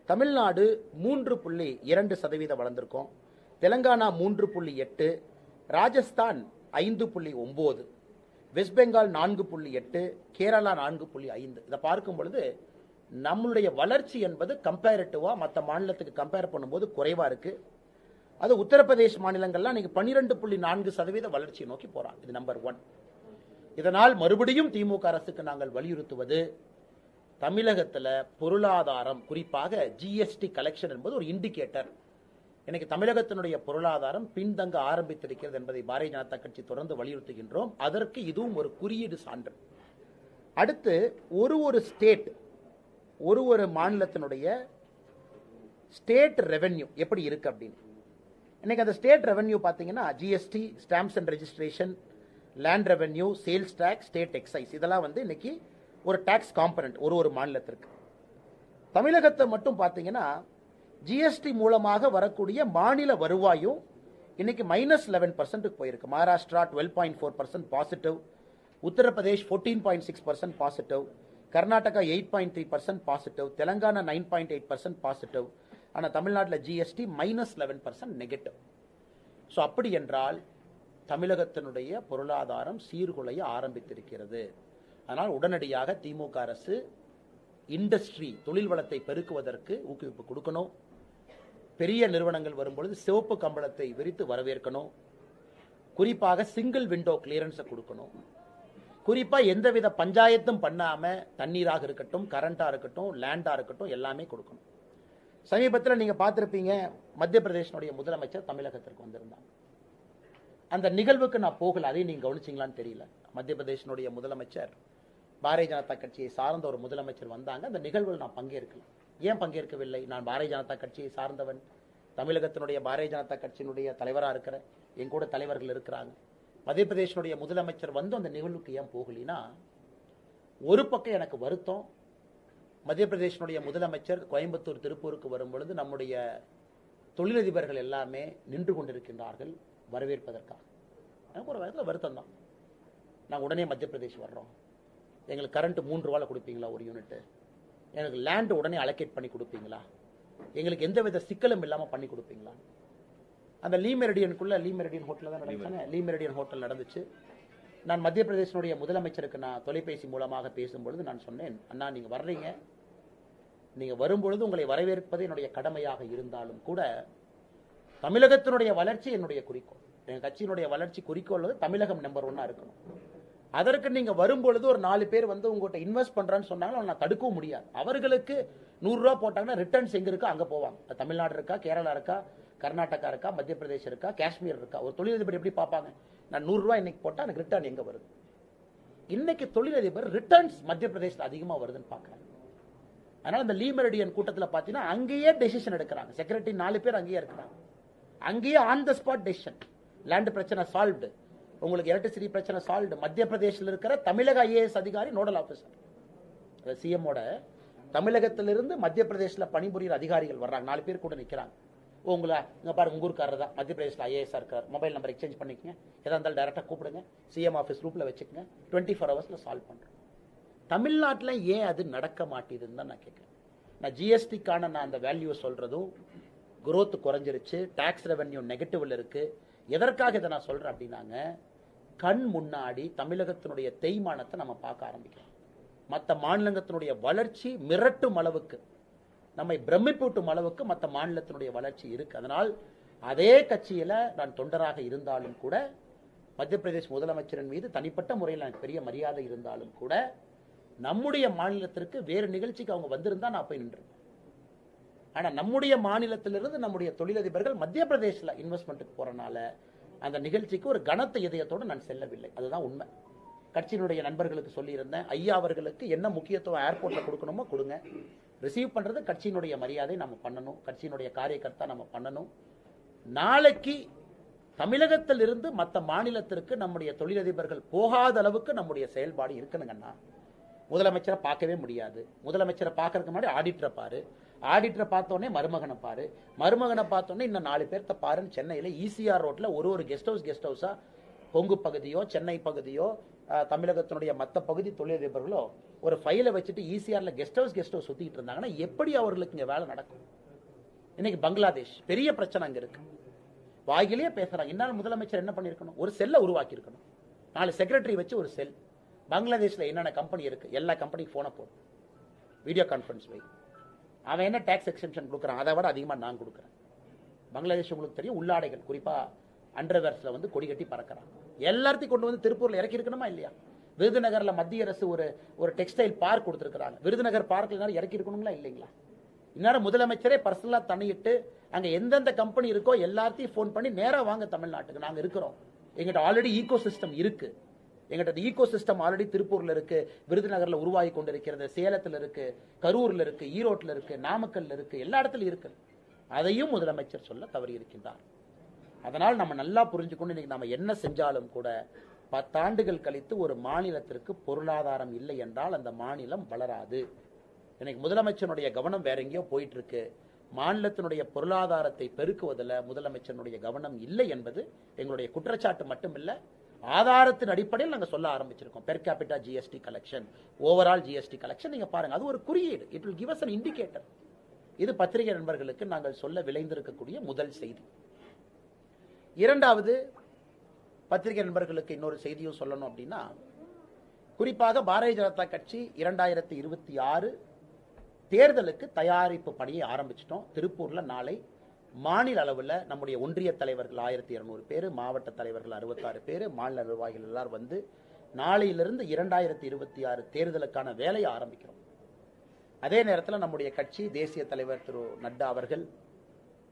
Tamil Nadu 3.2% வளர்ந்திருக்கோம். Telangana 3.8, Rajasthan 5.9, west Bengal 4.8, Kerala 4.5. இதை பார்க்கும் பொழுது நம்மளுடைய வளர்ச்சி என்பது கம்பேரிட்டிவா மற்ற மாநிலத்துக்கு கம்பேர் பண்ணும்போது குறைவா இருக்கு. அது உத்தரப்பிரதேஷ் மாநிலங்கள்லாம் நீங்க 12.4% வளர்ச்சியை நோக்கி போறாங்க. இது நம்பர் 1. இதனால் மறுபடியும் திமுக அரசுக்கு நாங்கள் வலியுறுத்துவது, தமிழகத்தில் பொருளாதாரம், குறிப்பாக ஜிஎஸ்டி கலெக்ஷன் என்பது ஒரு இண்டிகேட்டர். இன்னைக்கு தமிழகத்தினுடைய பொருளாதாரம் பின்தங்க ஆரம்பித்திருக்கிறது என்பதை பாரதிய ஜனதா கட்சி தொடர்ந்து வலியுறுத்துகின்றோம். அதற்கு இதுவும் ஒரு குறியீடு சான்று. அடுத்து ஒரு ஸ்டேட், ஒரு மாநிலத்தினுடைய ஸ்டேட் ரெவென்யூ எப்படி இருக்கு அப்படின்னு. இன்னைக்கு அந்த ஸ்டேட் ரெவென்யூ பார்த்தீங்கன்னா GST, stamps and registration, land revenue, sales tax, state excise, இதெல்லாம் வந்து இன்னைக்கு ஒரு டாக்ஸ் காம்பனன்ட் ஒரு மாநிலத்திற்கு. தமிழகத்தை மட்டும் பார்த்தீங்கன்னா ஜிஎஸ்டி மூலமாக வரக்கூடிய மாநில வருவாயும் இன்னைக்கு -11% போயிருக்கு. Maharashtra 12.4% positive, Uttar Pradesh 14.6% positive, Karnataka 8.3% positive, Telangana 9.8% positive. ஆனால் தமிழ்நாட்டில் ஜிஎஸ்டி -11% நெகட்டிவ். ஸோ அப்படி என்றால் தமிழகத்தினுடைய பொருளாதாரம் சீர்குலைய ஆரம்பித்திருக்கிறது. அதனால் உடனடியாக திமுக அரசு இண்டஸ்ட்ரி, தொழில் வளத்தை பெருக்குவதற்கு ஊக்குவிப்பு கொடுக்கணும். பெரிய நிறுவனங்கள் வரும்பொழுது சிவப்பு கம்பளத்தை விரித்து வரவேற்கணும். குறிப்பாக சிங்கிள் விண்டோ கிளியரன்ஸை கொடுக்கணும். குறிப்பா எந்தவித பஞ்சாயத்தும் பண்ணாம தண்ணீராக இருக்கட்டும், கரண்டா இருக்கட்டும், லேண்டா இருக்கட்டும், எல்லாமே கொடுக்கணும். சமீபத்தில் நீங்க பார்த்திருப்பீங்க, மத்திய பிரதேசனுடைய முதலமைச்சர் தமிழகத்திற்கு வந்திருந்தாங்க. அந்த நிகழ்வுக்கு நான் போகல, அதையும் நீங்க கவனிச்சீங்களான்னு தெரியல. மத்திய பிரதேசனுடைய முதலமைச்சர், பாரதிய ஜனதா கட்சியை சார்ந்த ஒரு முதலமைச்சர் வந்தாங்க. அந்த நிகழ்வில் நான் பங்கேற்கல. ஏன் பங்கேற்கவில்லை? நான் பாரதிய ஜனதா கட்சியை சார்ந்தவன், தமிழகத்தினுடைய பாரதிய ஜனதா கட்சியினுடைய தலைவராக இருக்கிறேன், என் கூட தலைவர்கள் இருக்கிறாங்க. மத்திய பிரதேசனுடைய முதலமைச்சர் வந்து அந்த நிகழ்வுக்கு ஏன் போகலினா, ஒரு பக்கம் எனக்கு வருத்தம். மத்திய பிரதேசனுடைய முதலமைச்சர் கோயம்புத்தூர், திருப்பூருக்கு வரும்பொழுது நம்முடைய தொழிலதிபர்கள் எல்லாமே நின்று கொண்டிருக்கின்றார்கள் வரவேற்பதற்காக. எனக்கு ஒரு வயதில் வருத்தம் தான். நாங்கள் உடனே மத்திய பிரதேஷ் வர்றோம், எங்களுக்கு கரண்ட் 3 ரூபாயில் கொடுப்பீங்களா ஒரு யூனிட்டு, எனக்கு லேண்ட் உடனே அலோகேட் பண்ணி கொடுப்பீங்களா, எங்களுக்கு எந்த வித சிக்கலும் இல்லாமல் பண்ணி கொடுப்பீங்களா. அந்த லீ மெரிடியனுக்குள்ள, லீ மெரிடியன் ஹோட்டலில் தான் நடந்துச்சு. லீ மெரிடியன் ஹோட்டல் நடந்துச்சு. நான் மத்திய பிரதேசனுடைய முதலமைச்சருக்கு நான் தொலைபேசி மூலமாக பேசும்பொழுது நான் சொன்னேன், அண்ணா நீங்கள் வர்றீங்க, நீங்கள் வரும்பொழுது உங்களை வரவேற்பது என்னுடைய கடமையாக இருந்தாலும் கூட தமிழகத்தினுடைய வளர்ச்சி என்னுடைய குறிக்கோள். எங்கள் கட்சியினுடைய வளர்ச்சி குறிக்கோள் தமிழகம் நம்பர் 1 இருக்கணும். அதற்கு நீங்க வரும்பொழுது ஒரு 4 பேர் வந்து உங்கள்கிட்ட இன்வெஸ்ட் பண்றான்னு சொன்னாலும் நான் தடுக்கவும் முடியாது. அவர்களுக்கு 100 ரூபா போட்டாங்கன்னா ரிட்டர்ன்ஸ் எங்க இருக்கோ அங்க போவாங்க. தமிழ்நாடு இருக்கா, கேரளா இருக்கா, கர்நாடகா இருக்கா, மத்திய பிரதேசம் இருக்கா, காஷ்மீர் இருக்கா. ஒரு தொழிலதிபர் எப்படி பார்ப்பாங்க, நான் 100 ரூபாய் இன்னைக்கு போட்டா எனக்கு ரிட்டர்ன் எங்க வருது. இன்னைக்கு தொழிலதிபர் ரிட்டர்ன்ஸ் மத்திய பிரதேசத்தில் அதிகமா வருதுன்னு பாக்குறாங்க. அதனால இந்த லீ மெரிடியன் கூட்டத்தில் பார்த்தீங்கன்னா அங்கேயே டெசிஷன் எடுக்கிறாங்க. செக்ரட்டரி 4 பேர் அங்கேயே இருக்கிறாங்க. அங்கேயே on the spot decision. Land பிரச்சனை சால்வ்டு, உங்களுக்கு எலக்ட்ரிசிட்டி பிரச்சனை சால்வ்டு. மத்திய பிரதேசத்தில் இருக்கிற தமிழக ஐஏஎஸ் அதிகாரி நோடல் ஆபீசர், சிஎம்மோட தமிழகத்திலிருந்து மத்திய பிரதேசத்தில் பணிபுரிகிற அதிகாரிகள் வர்றாங்க. 4 பேர் கூட நிற்கிறாங்க. உங்களை இங்க பாருங்க, உங்க ஊருக்காரர் தான் மத்திய பிரதேசத்தில் ஐஏஎஸ் இருக்கார், மொபைல் நம்பர் எக்ஸ்சேஞ்ச் பண்ணிக்கங்க, எதா இருந்தாலும் டைரக்டா கூப்பிடுங்க, சிஎம் ஆஃபீஸ் ரூப்ல வச்சுக்கங்க, 24 ஹவர்ஸ்ல சால்வ் பண்றோம். தமிழ்நாட்டில் ஏன் அது நடக்க மாட்டேதுன்னு தான் நான் கேட்கிறேன். நான் ஜிஎஸ்டிக்கான நான் அந்த வேல்யூ சொல்றதும், growth குறைஞ்சிருச்சு, டாக்ஸ் ரெவென்யூ நெகட்டிவ்ல இருக்கு. எதற்காக இதை நான் சொல்றேன் அப்படின்னாங்க, கண் முன்னாடி தமிழகத்தினுடைய தேய்மானத்தை நம்ம பார்க்க ஆரம்பிக்கிறோம். மற்ற மாநிலத்தினுடைய வளர்ச்சி மிரட்டும் அளவுக்கு, நம்மை பிரமிப்பூட்டும் அளவுக்கு மற்ற மாநிலத்தினுடைய வளர்ச்சி இருக்கு. அதனால் அதே கட்சியில நான் தொண்டராக இருந்தாலும் கூட, மத்திய பிரதேச முதலமைச்சரின் மீது தனிப்பட்ட முறையில் எனக்கு பெரிய மரியாதை இருந்தாலும் கூட, நம்முடைய மாநிலத்திற்கு வேறு நிகழ்ச்சிக்கு அவங்க வந்திருந்தா நான் போய் நின்று. ஆனா நம்முடைய மாநிலத்திலிருந்து நம்முடைய தொழிலதிபர்கள் மத்திய பிரதேசல இன்வெஸ்ட்மெண்ட்டுக்கு போறனால அந்த நிகழ்ச்சிக்கு ஒரு கனத்த இதயத்தோடு நான் செல்லவில்லை. அதுதான் உண்மை. கட்சியினுடைய நண்பர்களுக்கு சொல்லியிருந்தேன், ஐயா அவர்களுக்கு என்ன முக்கியத்துவம் ஏர்போர்ட்ல கொடுக்கணுமோ கொடுங்க, ரிசீவ் பண்றது கட்சியினுடைய மரியாதை நம்ம பண்ணணும், கட்சியினுடைய காரியகர்த்தா நம்ம பண்ணணும். நாளைக்கு தமிழகத்தில் இருந்து மற்ற மாநிலத்திற்கு நம்முடைய தொழிலதிபர்கள் போகாத அளவுக்கு நம்முடைய செயல்பாடு இருக்கணுங்கன்னா, முதலமைச்சரை பார்க்கவே முடியாது. முதலமைச்சரை பார்க்கறதுக்கு முன்னாடி ஆடிட்டரை பாரு, ஆடிட்டரை பார்த்தோன்னே மருமகனை பாரு, மருமகனை பார்த்தோன்னே இன்னும் 4 பேர்த்த பாருன்னு சென்னையில் ECR ரோட்ல ஒரு கெஸ்ட் ஹவுஸா கொங்கு பகுதியோ, சென்னை பகுதியோ, தமிழகத்தினுடைய மற்ற பகுதி தொழிலதிபர்களோ ஒரு ஃபைலை வச்சுட்டு ஈசிஆர்ல கெஸ்ட் ஹவுஸ் சுத்திட்டு இருந்தாங்கன்னா எப்படி அவர்களுக்கு இங்க வேலை நடக்கும்? இன்னைக்கு பங்களாதேஷ் பெரிய பிரச்சனை அங்க இருக்கு. வாயிலேயே பேசுறாங்க. இந்நாள் முதலமைச்சர் என்ன பண்ணிருக்கணும்? ஒரு செல்லை உருவாக்கி இருக்கணும். 4 செக்ரட்டரி வச்சு ஒரு செல். பங்களாதேஷ்ல என்னென்ன கம்பெனி இருக்கு எல்லா கம்பெனிக்கு போன போடும், வீடியோ கான்பரன்ஸ் வை. அவன் என்ன டாக்ஸ் எக்ஸெம்ஷன் கொடுக்குறான், அதை விட அதிகமாக நான் கொடுக்குறேன். பங்களாதேஷ் உங்களுக்கு தெரியும், உள்ளாடைகள் குறிப்பா அண்டர்வேர்ஸ்ல வந்து கொடி கட்டி பறக்கிறாங்க. எல்லாத்தையும் கொண்டு வந்து திருப்பூர்ல இறக்கி இருக்கணுமா இல்லையா? விருதுநகர்ல மத்திய அரசு ஒரு டெக்ஸ்டைல் பார்க் கொடுத்துருக்காங்க. விருதுநகர் பார்க்ல இறக்கி இருக்கணுங்களா இல்லைங்களா? இந்நேரம் முதலமைச்சரே பர்சனலா தண்ணிட்டு அங்க எந்தெந்த கம்பெனி இருக்கோ எல்லாத்தையும் போன் பண்ணி நேரா வாங்க தமிழ்நாட்டுக்கு, நாங்க இருக்கிறோம், எங்கிட்ட ஆல்ரெடி ஈகோ சிஸ்டம் இருக்கு, எங்கிட்ட ஈகோ சிஸ்டம் ஆல்ரெடி திருப்பூர்ல இருக்கு, விருதுநகர்ல உருவாகி கொண்டிருக்கிறது, சேலத்துல இருக்கு, கரூர்ல இருக்கு, ஈரோட்ல இருக்கு, நாமக்கல்ல இருக்கு, எல்லா இடத்துலயும் இருக்கு. அதையும் முதலமைச்சர் சொல்ல தவறி இருக்கின்றார். அதனால் நம்ம நல்லா புரிஞ்சுக்கொண்டு இன்னைக்கு நம்ம என்ன செஞ்சாலும் கூட 10 ஆண்டுகள் கழித்து ஒரு மாநிலத்திற்கு பொருளாதாரம் இல்லை என்றால் அந்த மாநிலம் வளராது. இன்னைக்கு முதலமைச்சருடைய கவனம் வேற எங்கேயோ போயிட்டு இருக்கு. மாநிலத்தினுடைய பொருளாதாரத்தை பெருக்குவதில் முதலமைச்சருடைய கவனம் இல்லை என்பது எங்களுடைய குற்றச்சாட்டு மட்டுமில்லை, ஆதாரத்தின் அடிப்படையில் நாங்கள் சொல்ல ஆரம்பிச்சிருக்கோம். Per capita GST collection, overall GST collection நீங்க பாருங்க, அது ஒரு குறியீடு. It will give us an indicator. இது பத்திரிகை நண்பர்களுக்கு நாங்கள் சொல்ல விளைந்திருக்கக்கூடிய முதல் செய்தி. இரண்டாவது, பத்திரிகை நண்பர்களுக்கு இன்னொரு செய்தியும் சொல்லணும் அப்படின்னா, குறிப்பாக பாரதிய ஜனதா கட்சி 2026 தேர்தலுக்கு தயாரிப்பு பணியை ஆரம்பிச்சிட்டோம். திருப்பூர்ல நாளை மாநில அளவில் நம்முடைய ஒன்றிய தலைவர்கள் 1200 பேர், மாவட்ட தலைவர்கள் 66 பேர், மாநில நிர்வாகிகள் எல்லாரும் வந்து நாளையிலிருந்து 2026 தேர்தலுக்கான வேலையை ஆரம்பிக்கிறோம். அதே நேரத்தில் நம்முடைய கட்சி தேசிய தலைவர் திரு நட்டா அவர்கள்,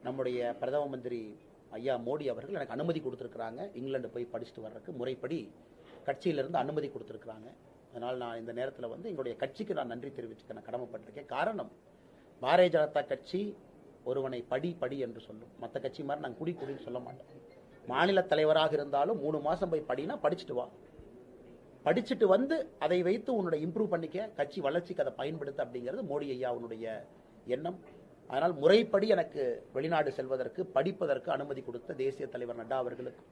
நம்முடைய பிரதம மந்திரி ஐயா மோடி அவர்கள் எனக்கு அனுமதி கொடுத்திருக்கிறாங்க. இங்கிலாந்து போய் படிச்சுட்டு வர்றதுக்கு முறைப்படி கட்சியிலிருந்து அனுமதி கொடுத்திருக்கிறாங்க. அதனால் நான் இந்த நேரத்தில் வந்து எங்களுடைய கட்சிக்கு நான் நன்றி தெரிவிச்சுக்க நான் கடமைப்பட்டிருக்கேன். காரணம், பாரதிய ஜனதா கட்சி ஒருவனை படி படி என்று சொல்லும். மற்ற கட்சி மாதிரி நாங்கள் குடின்னு சொல்ல மாட்டோம். மாநில தலைவராக இருந்தாலும் 3 மாசம் போய் படினா படிச்சுட்டு வா, படிச்சுட்டு வந்து அதை வைத்து உன்னுடைய இம்ப்ரூவ் பண்ணிக்க, கட்சி வளர்ச்சிக்கு அதை பயன்படுத்த அப்படிங்கிறது மோடி ஐயாவுடைய எண்ணம். அதனால் முறைப்படி எனக்கு வெளிநாடு செல்வதற்கு படிப்பதற்கு அனுமதி கொடுத்த தேசிய தலைவர் நட்டா அவர்களுக்கும்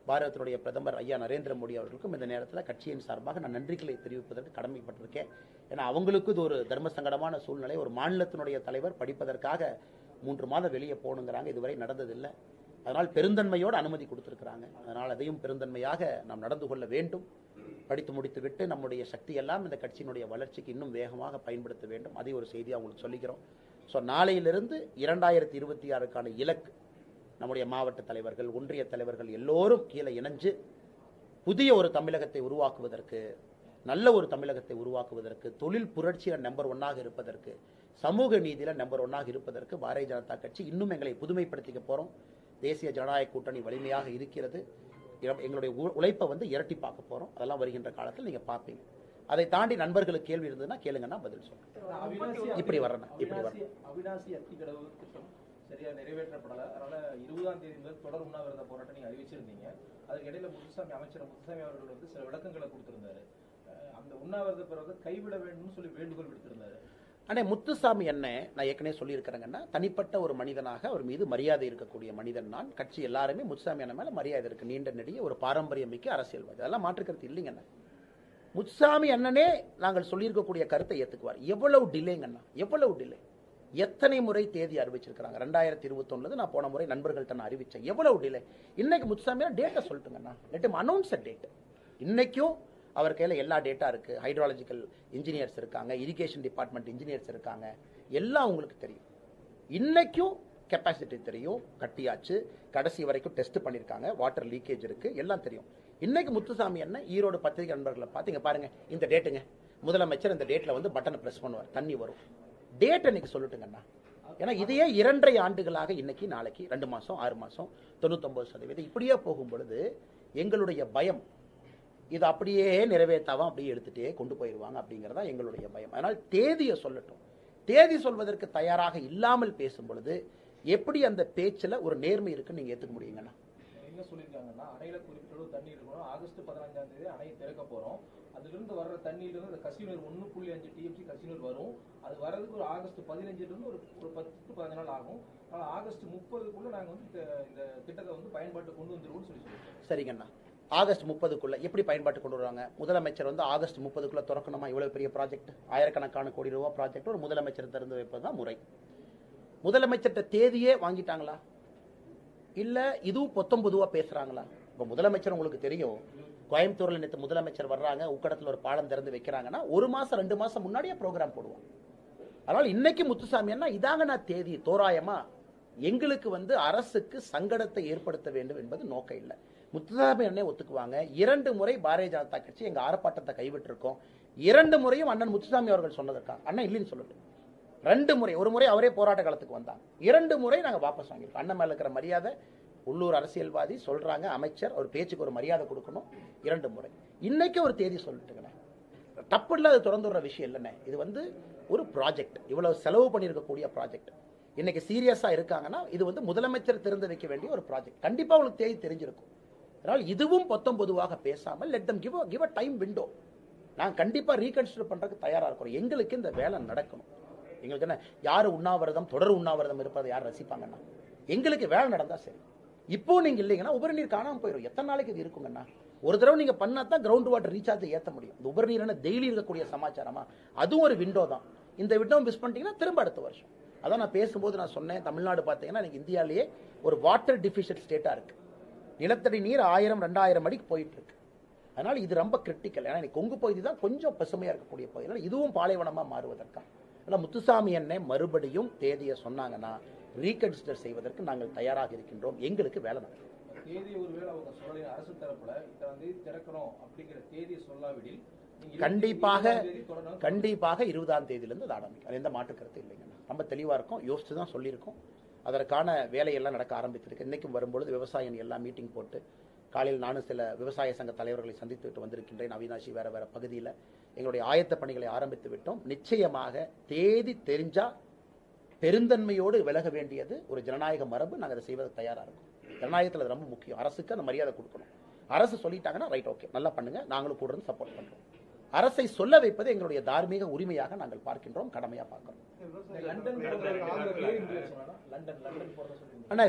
பாரதத்தினுடைய பிரதமர் ஐயா நரேந்திர மோடி அவர்களுக்கும் இந்த நேரத்தில் கட்சியின் சார்பாக நான் நன்றிகளை தெரிவிப்பதற்கு கடமைப்பட்டிருக்கேன். ஏன்னா அவங்களுக்கு இது ஒரு தர்ம சங்கடமான சூழ்நிலை. ஒரு மாநிலத்தினுடைய தலைவர் படிப்பதற்காக 3 மாதம் வெளியே போகணுங்கிறாங்க, இதுவரை நடந்ததில்லை. அதனால் பெருந்தன்மையோடு அனுமதி கொடுத்திருக்கிறாங்க. அதனால் அதையும் பெருந்தன்மையாக நாம் நடந்து கொள்ள வேண்டும். படித்து முடித்து விட்டு நம்முடைய சக்தி எல்லாம் இந்த கட்சியினுடைய வளர்ச்சிக்கு இன்னும் வேகமாக பயன்படுத்த வேண்டும். அதை ஒரு செய்தியாக உங்களுக்கு சொல்லிக்கிறோம். ஸோ நாளையிலிருந்து 2026க்கான இலக்கு நம்முடைய மாவட்ட தலைவர்கள், ஒன்றிய தலைவர்கள் எல்லோரும் கீழே இணைஞ்சு புதிய ஒரு தமிழகத்தை உருவாக்குவதற்கு, நல்ல ஒரு தமிழகத்தை உருவாக்குவதற்கு, தொழில் புரட்சியில் நம்பர் 1 இருப்பதற்கு, சமூக நீதியில நம்பர் 1 இருப்பதற்கு பாரதிய ஜனதா கட்சி இன்னும் எங்களை புதுமைப்படுத்திக்க போறோம். தேசிய ஜனநாயக கூட்டணி வலிமையாக இருக்கிறது. எங்களுடைய உழைப்பை வந்து இரட்டி பார்க்க போறோம். அதெல்லாம் வருகின்ற காலத்தில் நீங்க பார்ப்பீங்க. அதை தாண்டி நண்பர்களுக்கு கேள்வி இருந்ததுன்னா கேளுங்கன்னா பதில் சொல்றேன். இப்படி வரணும், இப்படி வரணும். அவிநாசி அத்திக்கடவு திட்டம் சரியா நிறைவேற்றப்படல. அதனால 20ஆம் தேதி முதல் தொடர் உண்ணாவிரத போராட்டம் நீங்க அறிவிச்சிருந்தீங்க. அதுக்கு இடையில அமைச்சர் முத்துசாமி அவர்கள் வந்து சில விளக்கங்களை கொடுத்திருந்தாரு. அந்த உண்ணாவிரத பிறகு கைவிட வேண்டும் சொல்லி வேண்டுகோள் விடுத்திருந்தாரு. அண்ணே, முத்துசாமி என்ன நான் ஏற்கனவே சொல்லியிருக்கிறேங்கன்னா, தனிப்பட்ட ஒரு மனிதனாக அவர் மீது மரியாதை இருக்கக்கூடிய மனிதன் நான். கட்சி எல்லாருமே முத்துசாமி அண்ணன் மேல மரியாதை இருக்கு. நீண்ட நெடிய ஒரு பாரம்பரியம் மிக்க அரசியல்வாதி, அதெல்லாம் மாற்றுக்கிறது இல்லைங்கண்ணா. முத்துசாமி அண்ணனே நாங்கள் சொல்லியிருக்கக்கூடிய கருத்தை ஏத்துக்குவார். எவ்வளவு டிலேங்கண்ணா, எவ்வளவு டிலே, எத்தனை முறை தேதி அறிவிச்சிருக்காங்க. 2021 நான் போன முறை நண்பர்கள்ட்ட நான் அறிவிச்சேன். எவ்வளவு டிலே. இன்னைக்கு முத்துசாமி டேட்டா சொல்லட்டுங்கண்ணா, let him announce a date. இன்னைக்கும் அவர் கையில எல்லா டேட்டா இருக்கு. ஹைட்ராலஜிக்கல் இன்ஜினியர்ஸ் இருக்காங்க, இரிகேஷன் டிபார்ட்மெண்ட் இன்ஜினியர்ஸ் இருக்காங்க, எல்லாம் உங்களுக்கு தெரியும். இன்னைக்கும் கெப்பாசிட்டி தெரியும், கட்டியாச்சு, கடைசி வரைக்கும் டெஸ்ட் பண்ணிருக்காங்க, வாட்டர் லீக்கேஜ் இருக்கு, எல்லாம் தெரியும். இன்னைக்கு முத்துசாமி என்ன ஈரோடு பத்திரிகை நண்பர்களை பாத்தீங்க பாருங்க, இந்த டேட்டுங்க, முதலமைச்சர் இந்த டேட்ல வந்து பட்டனை பிரஸ் பண்ணுவார், தண்ணி வரும். டேட் இன்னைக்கு சொல்லட்டுங்கண்ணா. ஏன்னா இதையே 2.5 ஆண்டுகளாக இன்னைக்கு நாளைக்கு 2 மாசம் 6 மாசம் 99% இப்படியே போகும் பொழுது எங்களுடைய பயம், இது அப்படியே நிறைவேற்றாம அப்படியே எடுத்துட்டே கொண்டு போயிடுவாங்க அப்படிங்கிறதா எங்களுடைய பயம். அதனால் தேதியை சொல்லட்டும். தேதி சொல்வதற்கு தயாராக இல்லாமல் பேசும் பொழுது எப்படி அந்த பேச்சில் ஒரு நேர்மை இருக்குன்னு நீங்க ஏத்துக்க முடியுங்கண்ணா? என்ன சொல்லியிருக்காங்கன்னா, அணையில குறிப்பிட்ட தண்ணி இருக்கணும், ஆகஸ்ட் 15ஆம் தேதி அணை திறக்க போறோம், அதிலிருந்து வர்ற தண்ணியிலிருந்து கசிவுநீர் 1.5 TMC கசிவுநீர் வரும். அது வர்றதுக்கு ஒரு ஆகஸ்ட் 15 ஒரு 10-15 நாள் ஆகும். ஆகஸ்ட் 30க்குள்ள நாங்க வந்து இந்த திட்டத்தை வந்து பயன்பாட்டு கொண்டு வந்துருவோம்னு சொல்லி சொல்லியிருக்கோம். சரிங்கண்ணா, ஆகஸ்ட் 30க்குள்ள எப்படி பயன்பாட்டு கொண்டு வருவாங்க? முதலமைச்சர் வந்து ஆகஸ்ட் 30க்குள்ள திறக்கணுமா? இவ்வளவு பெரிய ப்ராஜெக்ட், ஆயிரக்கணக்கான கோடி ரூபாய் ப்ராஜெக்ட் ஒரு முதலமைச்சர் திறந்து வைப்பதுதான் முறை. முதலமைச்சர்கிட்ட தேதியே வாங்கிட்டாங்களா? இல்ல இதுவும் பொத்தம் பொதுவா பேசுறாங்களா? இப்ப முதலமைச்சர் உங்களுக்கு தெரியும், கோயம்புத்தூர்ல நேற்று முதலமைச்சர் வர்றாங்க, உக்கடத்துல ஒரு பாலம் திறந்து வைக்கிறாங்கன்னா 1 மாசம் 2 மாசம் முன்னாடியே ப்ரோக்ராம் போடுவோம். அதனால இன்னைக்கு முத்துசாமி அண்ணா இதாங்க நான் தேதி தோராயமா எங்களுக்கு வந்து அரசுக்கு சங்கடத்தை ஏற்படுத்த வேண்டும் என்பது நோக்கம் இல்லை. முத்துசாமி அண்ணே ஒத்துக்குவாங்க, 2 முறை பாரதிய ஜனதா கட்சி எங்க ஆர்ப்பாட்டத்தை கைவிட்டு இருக்கோம். 2 முறையும் அண்ணன் முத்துசாமி அவர்கள் சொன்னதற்கா அண்ணன் இல்லைன்னு சொல்லட்டும். 2 முறை, ஒரு முறை அவரே போராட்ட காலத்துக்கு வந்தாங்க, 2 முறை நாங்க வாபஸ் வாங்கியிருக்கோம். அண்ணன் மேல இருக்கிற மரியாதை, உள்ளூர் அரசியல்வாதி சொல்றாங்க, அமைச்சர் ஒரு பேச்சுக்கு ஒரு மரியாதை கொடுக்கணும். 2 முறை இன்னைக்கு ஒரு தேதி சொல்லிட்டுங்கண்ணே, தப்பு இல்லை, அது திறந்து விடுற விஷயம் இல்லைண்ணே. இது வந்து ஒரு ப்ராஜெக்ட், இவ்வளவு செலவு பண்ணியிருக்கக்கூடிய ப்ராஜெக்ட். இன்னைக்கு சீரியஸா இருக்காங்கன்னா இது வந்து முதலமைச்சர் திறந்து வைக்க வேண்டிய ஒரு ப்ராஜெக்ட். கண்டிப்பா உங்களுக்கு தேதி தெரிஞ்சிருக்கும். அதனால் இதுவும் பொத்தம் பொதுவாக பேசாமல் let them give a time window. நாங்க கண்டிப்பா ரீகன்சிடர் பண்றதுக்கு தயாரா இருக்கிறோம். எங்களுக்கு இந்த வேலை நடக்கணும். எங்களுக்கு என்ன, யாரு உண்ணாவிரதம் தொடர் உண்ணாவிரதம் இருப்பதை யார் ரசிப்பாங்கன்னா? எங்களுக்கு வேலை நடந்தா சரி. இப்போ நீங்க இல்லைங்கன்னா உபரி நீர் காணாம போயிடும். எத்தனை நாளைக்கு இது இருக்குங்கன்னா? ஒரு தடவை நீங்க பண்ணா தான் கிரவுண்ட் வாட்டர் ரீசார்ஜ் ஏற்ற முடியும். இந்த உபரி நீர் டெய்லி இருக்கக்கூடிய சமாச்சாரமா? அதுவும் ஒரு விண்டோ தான். இந்த விண்டோ மிஸ் பண்ணிட்டீங்கன்னா திரும்ப அடுத்த வருஷம். அதான் நான் பேசும்போது நான் சொன்னேன், தமிழ்நாடு பார்த்தீங்கன்னா இந்தியாவிலேயே ஒரு வாட்டர் டிஃபிஷியன்ட் ஸ்டேட்டா இருக்கு. நிலத்தடி நீர் 1000-2000 அடிக்கு போயிட்டு இருக்கு. அதனால இது ரொம்ப கிரிட்டிக்கல். ஏன்னா கொங்கு பகுதி தான் கொஞ்சம் பசுமையா இருக்கக்கூடிய பகுதி. அதனால இதுவும் பாலைவனமா மாறுவதற்கா? அதனால முத்துசாமி அண்ணே மறுபடியும் தேதியை சொன்னாங்கன்னா ரீகன்சிடர் செய்வதற்கு நாங்கள் தயாராக இருக்கின்றோம். எங்களுக்கு வேலை நடக்கும். தேதி ஒருவேளை அவங்க சொல்லி அரசு தரப்புல இத்தனை திறக்கணும் அப்படிங்கிற தேதியை சொல்லாவிடில் கண்டிப்பாக 20ஆம் தேதியிலிருந்து ஆரம்பிக்கும். அது எந்த மாற்று கருத்து இல்லைங்க. ரொம்ப தெளிவா இருக்கும், யோசிச்சு தான் சொல்லியிருக்கோம். அதற்கான வேலையெல்லாம் நடக்க ஆரம்பித்திருக்கு. இன்னைக்கும் வரும்பொழுது விவசாயிகள் எல்லாம் மீட்டிங் போட்டு, காலையில் நானும் சில விவசாய சங்க தலைவர்களை சந்தித்துவிட்டு வந்திருக்கின்றேன். அவினாசி வேற வேற பகுதியில் எங்களுடைய ஆயத்த பணிகளை ஆரம்பித்து விட்டோம். நிச்சயமாக தேதி தெரிஞ்சா பெருந்தன்மையோடு விலக வேண்டியது ஒரு ஜனநாயக மரபு. நாங்கள் அதை செய்வதற்கு தயாரா இருக்கோம். ஜனநாயகத்தில் அது ரொம்ப முக்கியம். அரசுக்கு அந்த மரியாதை கொடுக்கணும். அரசு சொல்லிட்டாங்கன்னா ரைட், ஓகே, நல்லா பண்ணுங்க, நாங்களும் கூட இருந்து சப்போர்ட் பண்றோம். அரசை சொல்ல வைப்பது எங்களுடைய தார்மீக உரிமையாக நாங்கள் பார்க்கின்றோம், கடமையா பார்க்கிறோம்.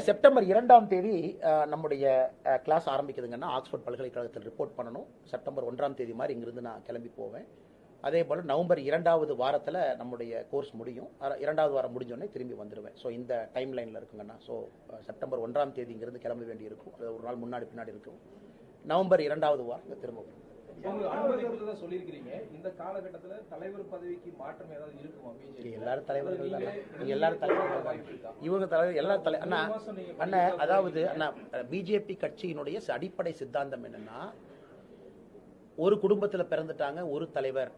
செப்டம்பர் 2ஆம் தேதி நம்முடைய கிளாஸ் ஆரம்பிக்குதுங்கன்னா ஆக்ஸ்போர்ட் பல்கலைக்கழகத்தில் ரிப்போர்ட் பண்ணணும். செப்டம்பர் 1ஆம் தேதி மாதிரி இங்கிருந்து நான் கிளம்பி போவேன். அதே போல நவம்பர் 2வது வாரத்தில் நம்முடைய கோர்ஸ் முடியும். 2வது வாரம் முடிஞ்சோடனே திரும்பி வந்துடுவேன். ஸோ இந்த டைம் லைனில் இருக்குங்கண்ணா. ஸோ செப்டம்பர் 1ஆம் தேதி இங்கிருந்து கிளம்ப வேண்டி இருக்கும். அது ஒரு நாள் முன்னாடி பின்னாடி இருக்கும். நவம்பர் 2வது வாரம் திரும்ப சொல்லியிருக்கிறீங்க. இந்த காலகட்டத்தில் தலைவர் பதவிக்கு மாற்றம் ஏதாவது இருக்குமா? எல்லாரும் தலைவர்கள் தான். எல்லாரும் தலைவர்கள், இவங்க தலைவர், எல்லாரும் தலை. அண்ணா அண்ணா அதாவது அண்ணா பிஜேபி கட்சியினுடைய அடிப்படை சித்தாந்தம் என்னன்னா, ஒரு குடும்பத்தில் பிறந்துட்டாங்க ஒரு தலைவர்.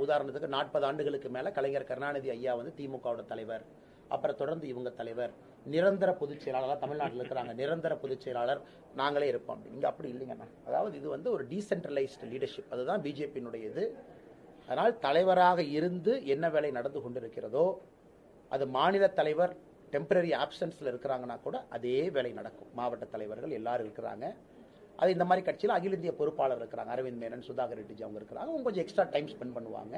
உதாரணத்துக்கு 40 ஆண்டுகளுக்கு மேல கலைஞர் கருணாநிதி ஐயா வந்து திமுகவோட தலைவர். அப்புறம் தொடர்ந்து இவங்க தலைவர், நிரந்தர பொதுச் செயலாளர் தமிழ்நாட்டில் இருக்கிறாங்க, நிரந்தர பொதுச் செயலாளர் நாங்களே இருப்போம். இங்க அப்படி இல்லைங்கண்ணா. அதாவது இது வந்து ஒரு டீசென்ட்ரலைஸ்டு லீடர்ஷிப், அதுதான் பிஜேபியினுடைய இது. அதனால் தலைவராக இருந்து என்ன வேலை நடந்து கொண்டிருக்கிறதோ அது மாநில தலைவர் டெம்பரரி ஆப்சன்ஸ்ல இருக்கிறாங்கன்னா கூட அதே வேலை நடக்கும். மாவட்ட தலைவர்கள் எல்லாரும் இருக்கிறாங்க. அது இந்த மாதிரி கட்சியில் அகில இந்திய பொறுப்பாளர் இருக்கிறாங்க, அரவிந்த் மேனன், சுதாகர் ரெட்டிஜி அவங்க இருக்கிறாங்க. அவங்க கொஞ்சம் எக்ஸ்ட்ரா டைம் ஸ்பெண்ட் பண்ணுவாங்க.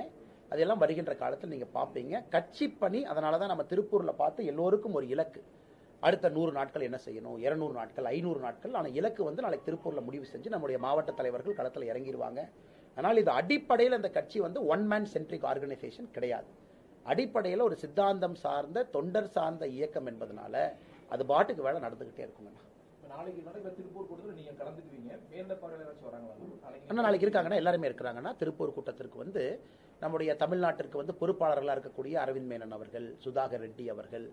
அதெல்லாம் வருகின்ற காலத்தில் நீங்க பார்ப்பீங்க. கட்சி பணி, அதனால தான் நம்ம திருப்பூர்ல பார்த்து எல்லோருக்கும் ஒரு இலக்கு. அடுத்த 100 நாட்கள் என்ன செய்யணும், 200 நாட்கள், 500 நாட்கள். ஆனால் இலக்கு வந்து நாளைக்கு திருப்பூர்ல முடிவு செஞ்சு நம்முடைய மாவட்ட தலைவர்கள் களத்தில் இறங்கிடுவாங்க. அதனால் இது அடிப்படையில் அந்த கட்சி வந்து ஒன் மேன் சென்ட்ரிக் ஆர்கனைசேஷன் கிடையாது. அடிப்படையில் ஒரு சித்தாந்தம் சார்ந்த தொண்டர் சார்ந்த இயக்கம் என்பதனால அது பாட்டுக்கு வேலை நடந்துகிட்டே இருக்குங்க. நாளைக்கு இருக்காங்கன்னா எல்லாருமே இருக்கிறாங்கன்னா, திருப்பூர் கூட்டத்திற்கு வந்து நம்முடைய தமிழ்நாட்டிற்கு வந்து பொறுப்பாளர்களாக இருக்கக்கூடிய அரவிந்த் மேனன் அவர்கள், சுதாகர் ரெட்டி அவர்கள்,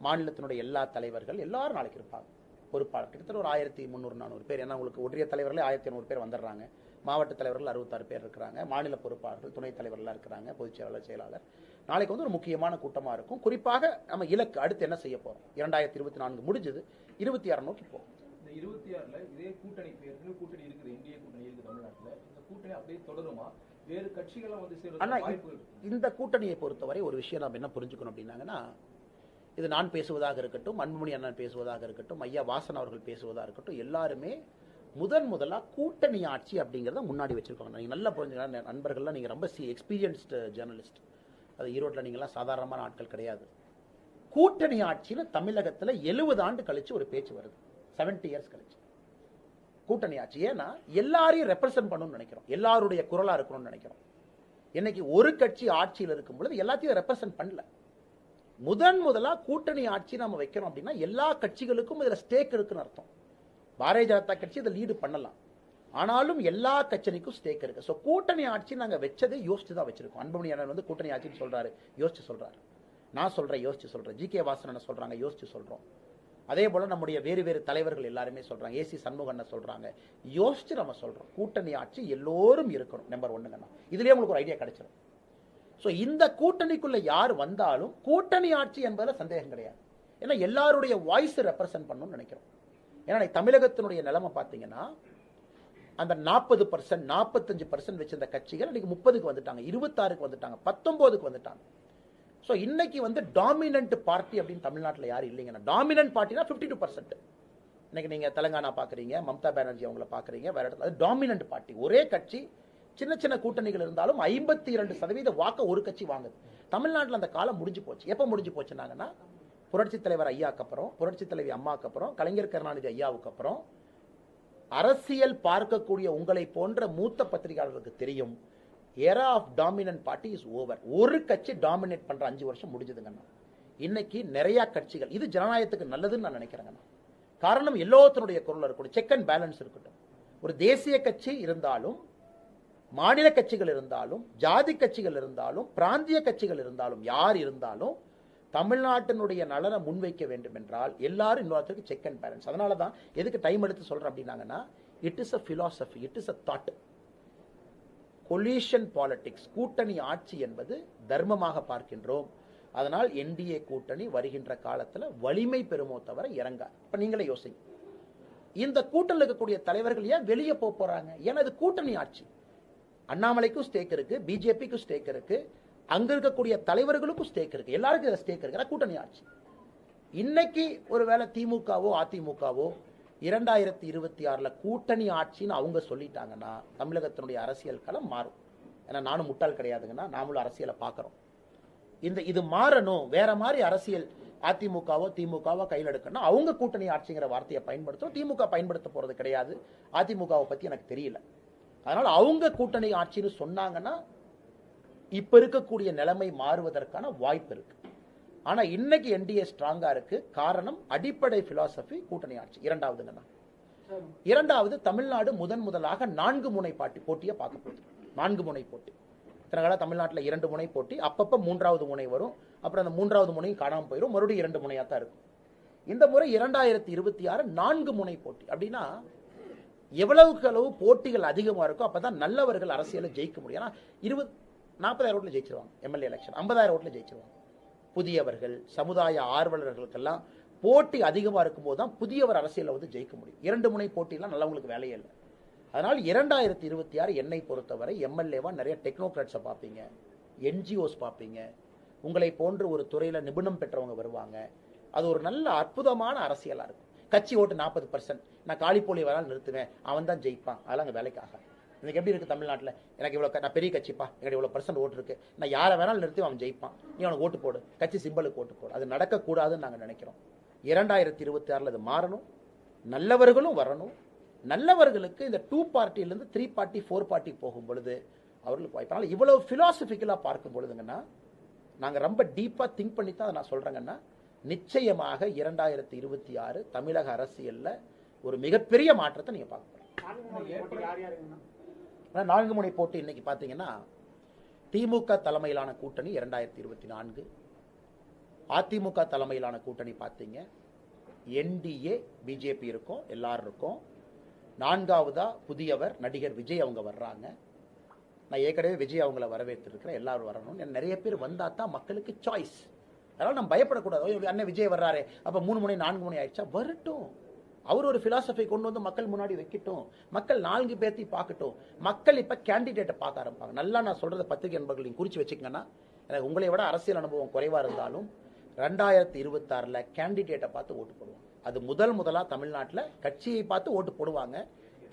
மாநிலத்தினுடைய எல்லா தலைவர்கள் எல்லாரும் நாளைக்கு இருப்பாங்க. பொறுப்பாளர் கிட்டத்தட்ட ஒரு 1300-400 பேர். ஏன்னா உங்களுக்கு ஒன்றிய தலைவர்களே 1500 பேர் வந்துடுறாங்க. மாவட்ட தலைவர்கள் 66 பேர் இருக்கிறாங்க. மாநில பொறுப்பாளர்கள், துணைத் தலைவர்களாக இருக்கிறாங்க, பொதுச் செயலாளர், செயலாளர். நாளைக்கு வந்து ஒரு முக்கியமான கூட்டமா இருக்கும். குறிப்பாக நம்ம இலக்கு அடுத்து என்ன செய்ய போறோம். 2024 முடிஞ்சது, 26 நோக்கி போகும். 26ல இதே கூட்டணி கூட்டணி இருக்குது, இந்திய கூட்டணி இருக்குது தமிழ்நாட்டில். இந்த கூட்டணி அப்படியே தொடருமா? வேறு கட்சிகளும் வந்து சேர்ந்து இந்த கூட்டணியை பொறுத்தவரை ஒரு விஷயம் நாம் என்ன புரிஞ்சுக்கணும் அப்படின்னாங்கன்னா, இது நான் பேசுவதாக இருக்கட்டும், அன்புமணி அண்ணன் பேசுவதாக இருக்கட்டும், ஐயா வாசன் அவர்கள் பேசுவதாக இருக்கட்டும், எல்லாருமே முதலா கூட்டணி ஆட்சி அப்படிங்கிறத முன்னாடி வச்சிருக்காங்க. நீங்க நல்லா புரிஞ்சுக்கலாம் நண்பர்கள்லாம், நீங்க ரொம்ப எக்ஸ்பீரியன்ஸ்டு ஜேர்னலிஸ்ட். அது ஈரோட்டில் நீங்கள்லாம் சாதாரணமான ஆட்கள் கிடையாது. கூட்டணி ஆட்சியில் தமிழகத்தில் 70 ஆண்டு கழிச்சு ஒரு பேச்சு வருது. 70 இயர்ஸ் கழிச்சு கூட்டணி ஆட்சி. ஏன்னா எல்லாரையும் ரெப்ரசென்ட் பண்ணணும்னு நினைக்கிறோம், எல்லாருடைய குரலா இருக்கணும்னு நினைக்கிறோம். இன்னைக்கு ஒரு கட்சி ஆட்சியில் இருக்கும் பொழுது எல்லாத்தையும் ரெப்ரசென்ட் பண்ணல. முதலா கூட்டணி ஆட்சி நம்ம வைக்கிறோம் அப்படின்னா எல்லா கட்சிகளுக்கும் இதுல ஸ்டேக் இருக்குன்னு அர்த்தம். பாரதிய ஜனதா கட்சி இதை லீடு பண்ணலாம், ஆனாலும் எல்லா கட்சிக்கும் ஸ்டேக் இருக்கு. ஸோ கூட்டணி ஆட்சி நாங்க வச்சதை யோசிச்சு தான் வச்சிருக்கோம். அன்புமணி அண்ணன் வந்து கூட்டணி ஆட்சின்னு சொல்றாரு, யோசிச்சு சொல்றாரு. நான் சொல்றேன், யோசிச்சு சொல்றேன். ஜி.கே. வாசன் சொல்றாங்க, யோசிச்சு சொல்றோம். அதே போல நம்முடைய வேறு தலைவர்கள் எல்லாருமே சொல்றாங்க, ஏசி சண்முகண்ண சொல்றாங்க, யோசிச்சு நம்ம சொல்றோம். கூட்டணி ஆட்சி எல்லோரும் இருக்கணும், நம்பர் 1. இதுலயே உங்களுக்கு ஒரு ஐடியா கிடைச்சிடும். ஸோ இந்த கூட்டணிக்குள்ள யார் வந்தாலும் கூட்டணி ஆட்சி என்பதில் சந்தேகம் கிடையாது. ஏன்னா எல்லாருடைய வாய்ஸ் ரெப்ரசென்ட் பண்ணணும்னு நினைக்கிறோம். ஏன்னா தமிழகத்தினுடைய நிலைமை பார்த்தீங்கன்னா அந்த 40% 45% வச்சிருந்த கட்சிகள் இன்னைக்கு 30க்கு வந்துட்டாங்க, 26க்கு வந்துட்டாங்க, 19க்கு வந்துட்டாங்க. ஸோ இன்னைக்கு வந்து டாமினன்ட் பார்ட்டி அப்படின்னு தமிழ்நாட்டில் யாரும் இல்லைங்கன்னா, டாமினன்ட் பார்ட்டினா 52%. இன்னைக்கு நீங்க தெலங்கானா பாக்குறீங்க, மம்தா பானர்ஜி அவங்கள பாக்குறீங்க, வேற இடத்துல அது டாமினன்ட் பார்ட்டி. ஒரே கட்சி, சின்ன சின்ன கூட்டணிகள் இருந்தாலும் 52% வாக்க ஒரு கட்சி வாங்குது. தமிழ்நாட்டில் அந்த காலம் முடிஞ்சு போச்சு. எப்ப முடிஞ்சு போச்சுனாங்கன்னா புரட்சி தலைவர் ஐயாக்கு அப்புறம், புரட்சி தலைவி அம்மாக்கு அப்புறம், கலைஞர் கருணாநிதி ஐயாவுக்கு அப்புறம் அரசியல் பார்க்கக்கூடிய உங்களை போன்ற மூத்த பத்திரிகையாளர்களுக்கு தெரியும், era of dominant party is over. ஒரு கட்சி டாமினேட் பண்ற 5 வருஷம் முடிஞ்சதுங்கண்ணா. இன்னைக்கு நிறைய கட்சிகள், இது ஜனநாயகத்துக்கு நல்லதுன்னு நான் நினைக்கிறேங்கண்ணா. காரணம் எல்லாத்தினுடைய குரல் இருக்கணும், செக் அண்ட் பேலன்ஸ் இருக்கட்டும். ஒரு தேசிய கட்சி இருந்தாலும், மாநில கட்சிகள் இருந்தாலும், ஜாதி கட்சிகள் இருந்தாலும், பிராந்திய கட்சிகள் இருந்தாலும், யார் இருந்தாலும் தமிழ்நாட்டினுடைய நலனை முன்வைக்க வேண்டும் என்றால் எல்லாரும் இன்னொருத்தருக்கு செக் அண்ட் பேலன்ஸ். அதனால தான் எதுக்கு டைம் எடுத்து சொல்றேன் அப்படின்னாங்கன்னா, it is a philosophy, it is a thought. Coalition politics, கூட்டணி ஆட்சி என்பது தர்மமாக பார்க்கின்றோம். அதனால் என்டிஏ கூட்டணி வருகின்ற காலத்தில் வலிமை பெறுமோ தவிர இறங்காது. இப்ப நீங்களே யோசிங்க, இந்த கூட்டணியில் இருக்கக்கூடிய தலைவர்கள் ஏன் வெளியே போறாங்க? ஏன்னா இது கூட்டணி ஆட்சி. அண்ணாமலைக்கும் ஸ்டேக் இருக்கு, பிஜேபிக்கும் ஸ்டேக் இருக்கு, அங்க இருக்கக்கூடிய தலைவர்களுக்கும் ஸ்டேக் இருக்கு, எல்லாருக்கும் ஸ்டேக் இருக்கு. கூட்டணி ஆட்சி. இன்னைக்கு ஒருவேளை திமுகவோ அதிமுகவோ 2026 கூட்டணி ஆட்சின்னு அவங்க சொல்லிட்டாங்கன்னா தமிழகத்தினுடைய அரசியல் களம் மாறும். ஏன்னா நானும் முட்டாள் கிடையாதுங்கன்னா, நாமளும் அரசியலை பார்க்கிறோம். இது மாறணும், வேற மாதிரி அரசியல் அதிமுகவோ திமுகவோ கையில் எடுக்கணும். அவங்க கூட்டணி ஆட்சிங்கிற வார்த்தையை பயன்படுத்தும், திமுக பயன்படுத்த போறது கிடையாது. அதிமுகவை பத்தி எனக்கு தெரியல. அதனால அவங்க கூட்டணி ஆட்சின்னு சொன்னாங்கன்னா இப்ப இருக்கக்கூடிய நிலைமை மாறுவதற்கான வாய்ப்பு இருக்கு. ஆனா இன்னைக்கு என்டிஏ ஸ்ட்ராங்கா இருக்கு. காரணம் அடிப்படை பிலாசபி கூட்டணி ஆட்சி. இரண்டாவது தமிழ்நாடு முதலாக 4 முனை போட்டியை பார்க்க போகுது. 4 முனை போட்டி. இத்தனை தமிழ்நாட்டில் 2 முனை போட்டி, அப்பப்ப 3வது முனை வரும், அப்புறம் அந்த 3வது முனையும் காணாம போயிடும், மறுபடியும் 2 முனையா தான் இருக்கும். இந்த முறை 2026 4 முனை போட்டி. அப்படின்னா எவ்வளவுக்கு அளவு போட்டிகள் அதிகமா இருக்கும் அப்பதான் நல்லவர்கள் அரசியலை ஜெயிக்க முடியும். 40,000 ஓட்டுல ஜெயிச்சிருவாங்க எம்எல்ஏ எலெக்ஷன், 50,000 ஓட்டுல ஜெயிச்சிருவாங்க. புதியவர்கள், சமுதாய ஆர்வலர்களுக்கெல்லாம் போட்டி அதிகமா இருக்கும்போது தான் புதியவர் அரசியல வந்து ஜெயிக்க முடியும். 2 முனை போட்டிலாம் நல்லவங்களுக்கு வேலையே இல்லை. அதனால் 2026 என்னை பொறுத்தவரை எம்எல்ஏவா நிறைய டெக்னோகிராட்ஸை பார்ப்பீங்க, என்ஜிஓஸ் பார்ப்பீங்க, உங்களை போன்று ஒரு துறையில நிபுணம் பெற்றவங்க வருவாங்க. அது ஒரு நல்ல அற்புதமான அரசியலா இருக்கும். கட்சி ஓட்டு 40%, நான் காலிப்போலி வேணாலும் நிறுத்துவேன், அவன் தான் ஜெயிப்பான், அதெல்லாம் அங்கே வேலைக்காக. இன்னைக்கு எப்படி இருக்கு தமிழ்நாட்டில்? எனக்கு இவ்வளோ, நான் பெரிய கட்சிப்பா, எனக்கு இவ்வளோ % ஓட்டு இருக்கு, நான் யாரை வேணாலும் நிறுத்தி அவன் ஜெயிப்பான், நீ அவனுக்கு ஓட்டு போடு, கட்சி சிம்பலுக்கு ஓட்டு போடு. அது நடக்கக்கூடாதுன்னு நாங்கள் நினைக்கிறோம். 2026 அது மாறணும், நல்லவர்களும் வரணும். நல்லவர்களுக்கு இந்த 2 பார்ட்டியிலிருந்து 3 பார்ட்டி 4 பார்ட்டி போகும் பொழுது அவர்களுக்கு வாய்ப்பு. இவ்வளவு பிலாசபிக்கலா பார்க்கும் பொழுதுங்கன்னா, நாங்க ரொம்ப டீப்பா திங்க் பண்ணி தான் நான் சொல்றேங்கன்னா, நிச்சயமாக 2026 தமிழக அரசியல்ல ஒரு மிகப்பெரிய மாற்றத்தை நீங்க பார்க்க. 4 முனை போட்டி இன்னைக்கு பாத்தீங்கன்னா, திமுக தலைமையிலான கூட்டணி 2024, அதிமுக தலைமையிலான கூட்டணி பாத்தீங்க, என்டிஏ பிஜேபி இருக்கும், எல்லாரும் இருக்கும். 4வதா புதியவர் நடிகர் விஜய் அவங்க வர்றாங்க. நான் ஏற்கனவே விஜய் அவங்கள வரவேற்றிருக்கிறேன், எல்லாரும் வரணும். நிறைய பேர் வந்தா தான் மக்களுக்கு சாய்ஸ். அதனால நம்ம பயப்படக்கூடாது. அண்ணன் விஜய் வர்றாரு, அப்ப 3 முனை 4 முனை ஆயிடுச்சா? வரட்டும், அவர் ஒரு பிலாசபி கொண்டு வந்து மக்கள் முன்னாடி வைக்கட்டும், மக்கள் 4 பேர்த்தி பார்க்கட்டும். மக்கள் இப்ப கேண்டிடேட்டை பார்க்க ஆரம்பிப்பாங்க. நல்லா நான் சொல்றது பத்திரிகை நண்பர்கள் நீங்க குறிச்சு வச்சுக்கங்கன்னா, எனக்கு உங்களை விட அரசியல் அனுபவம் குறைவா இருந்தாலும் 2026 கேண்டிடேட்டை பார்த்து ஓட்டு போடுவாங்க. அது முதலா தமிழ்நாட்டில் கட்சியை பார்த்து ஓட்டு போடுவாங்க.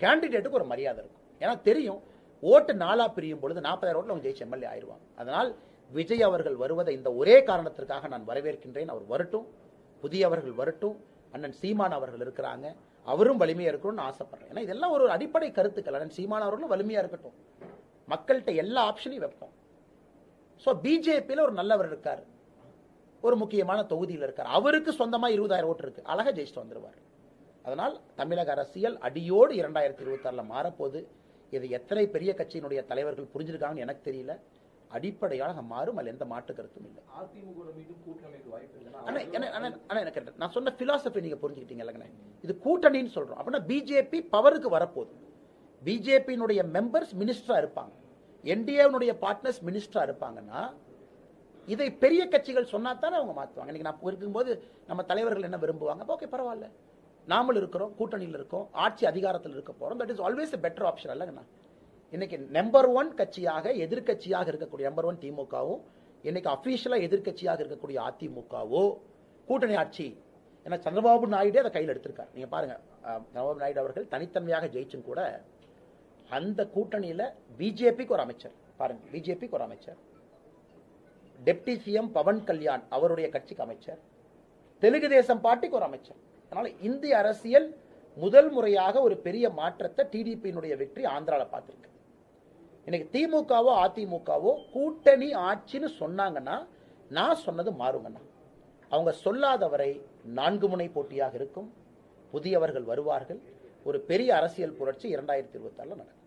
கேண்டிடேட்டுக்கு ஒரு மரியாதை இருக்கும். ஏன்னா தெரியும், ஓட்டு 4ஆ பிரியும் பொழுது 40,000 ஓட்டுல அவங்க ஜெயிச்சு எம்எல்ஏ ஆயிடுவாங்க. அதனால் விஜய் அவர்கள் வருவதை இந்த ஒரே காரணத்திற்காக நான் வரவேற்கின்றேன். அவர் வரட்டும், புதியவர்கள் வரட்டும். அண்ணன் சீமான் அவர்கள் இருக்கிறாங்க, அவரும் வலிமையா இருக்கணும்னு ஆசைப்படுறேன். ஏன்னா இதெல்லாம் ஒரு அடிப்படை கருத்துக்கள். அண்ணன் சீமான் அவர்களும் வலிமையா இருக்கட்டும், மக்கள்கிட்ட எல்லா ஆப்ஷனையும் வைப்போம். ஸோ பிஜேபியில் ஒரு நல்லவர் இருக்காரு, ஒரு முக்கியமான தொகுதியில் இருக்கார், அவருக்கு சொந்தமா 20,000 ஓட்டு இருக்கு, அழகா ஜெயிச்சுட்டு வந்துருவார். அதனால் தமிழக அரசியல் அடியோடு 2026 மாறப்போகுது. இது எத்தனை பெரிய கட்சியினுடைய தலைவர்கள் புரிஞ்சிருக்காங்கன்னு எனக்கு தெரியல. அடிப்படையாக மாறும், அதில் எந்த மாற்று கருத்தும் இல்லை. நான் சொன்ன பிலாசபி நீங்க புரிஞ்சுக்கிட்டீங்க. இது கூட்டணின்னு சொல்றோம் அப்படின்னா பிஜேபி பவருக்கு வரப்போகுது. பிஜேபியினுடைய மெம்பர்ஸ் மினிஸ்டரா இருப்பாங்க, என்டிஏனுடைய பார்ட்னர்ஸ் மினிஸ்டரா இருப்பாங்கன்னா இதை பெரிய கட்சிகள் சொன்னா தானே அவங்க மாத்துவாங்க. இன்னைக்கு நான் இருக்கும்போது நம்ம தலைவர்கள் என்ன விரும்புவாங்க, ஓகே பரவாயில்ல, நாமளும் இருக்கிறோம், கூட்டணியில் இருக்கோம், ஆட்சி அதிகாரத்தில் இருக்க போறோம், that is always a better option அல்லங்கண்ணா. இன்னைக்கு நம்பர் 1 கட்சியாக எதிர்கட்சியாக இருக்கக்கூடிய நம்பர் 1 திமுகவும், இன்னைக்கு அபிஷியலா எதிர்கட்சியாக இருக்கக்கூடிய அதிமுகவோ கூட்டணி ஆட்சி. ஏன்னா சந்திரபாபு நாயுடு அதை கையில் எடுத்திருக்காரு. நீங்க பாருங்க, சந்திரபாபு நாயுடு அவர்கள் தனித்தன்மையாக ஜெயிச்சும் கூட அந்த கூட்டணியில பிஜேபிக்கு ஒரு அமைச்சர் பாருங்க, பிஜேபிக்கு ஒரு அமைச்சர், டெப்டி சிஎம் பவன் கல்யாண் அவருடைய கட்சிக்கு அமைச்சர், தெலுங்கு தேசம் பார்ட்டிக்கு ஒரு அமைச்சர். அதனால இந்திய அரசியல் முதல் முறையாக ஒரு பெரிய மாற்றத்தை டிடிபியினுடைய வெற்றி ஆந்திரால பார்த்திருக்கு. இன்னைக்கு திமுகவோ அதிமுகவோ கூட்டணி ஆட்சின்னு சொன்னாங்கன்னா நான் சொன்னது மாறுங்கண்ணா. அவங்க சொல்லாதவரை 4 முனை போட்டியாக இருக்கும், புதியவர்கள் வருவார்கள், ஒரு பெரிய அரசியல் புரட்சி 2026 நடக்கும்.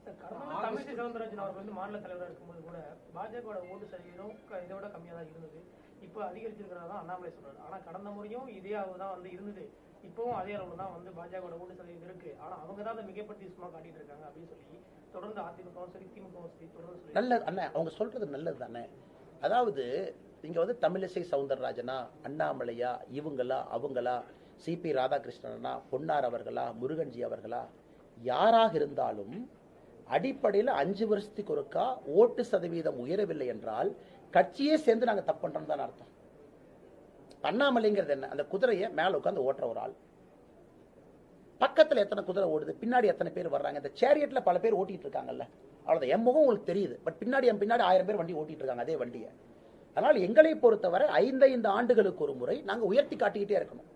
தமிழிசை சவுந்தரராஜன் அவர்கள் வந்து மாநில தலைவராக இருக்கும்போது கூட பாஜக ஓட்டு சதவீதம் இதை விட கம்மியாக தான் இருந்தது. இப்போ அதிகரிச்சிருக்கிறதா அண்ணாமலை சொல்றாரு. ஆனா கடந்த முறையும் இதே அளவு தான் வந்து இருந்தது, இப்பவும் அதே அளவு தான் வந்து பாஜக ஓட்டு சதவீதம் இருக்கு. ஆனா அவங்க தான் அதை மிகப்பட்டி சும்மா காட்டிட்டு இருக்காங்க அப்படின்னு சொல்லி தொடர்ந்து அதிமுகவும் சரி திமுகவும் சரி தொடர்ந்து சொல்லி நல்ல அண்ணா அவங்க சொல்றது நல்லது தானே. அதாவது இங்க வந்து தமிழிசை சவுந்தரராஜனா, அண்ணாமலையா, இவங்களா அவங்களா, சிபி ராதாகிருஷ்ணனா, பொன்னார் அவர்களா, முருகன்ஜி அவர்களா, யாராக இருந்தாலும் அடிப்படையில் 5 வருஷத்துக்கு ஒருக்கா ஓட்டு சதவீதம் உயரவில்லை என்றால் கட்சியே சேர்ந்து நாங்க தப்பு பண்றோம் தான் அர்த்தம். அண்ணாமலைங்கிறது என்ன, அந்த குதிரையை மேல உட்காந்து ஓட்டுற ஒரு ஆள். பக்கத்துல எத்தனை குதிரை ஓடுது, பின்னாடி எத்தனை பேர் வர்றாங்க, இந்த சேரியட்ல பல பேர் ஓட்டிட்டு இருக்காங்கல்ல, அவ்வளவுதான். என் முகம் உங்களுக்கு தெரியுது, பட் பின்னாடி 1000 பேர் வண்டி ஓட்டிட்டு இருக்காங்க அதே வண்டியை. அதனால் எங்களை பொறுத்தவரை 5 ஆண்டுகளுக்கு ஒரு முறை நாங்க உயர்த்தி காட்டிக்கிட்டே இருக்கணும்.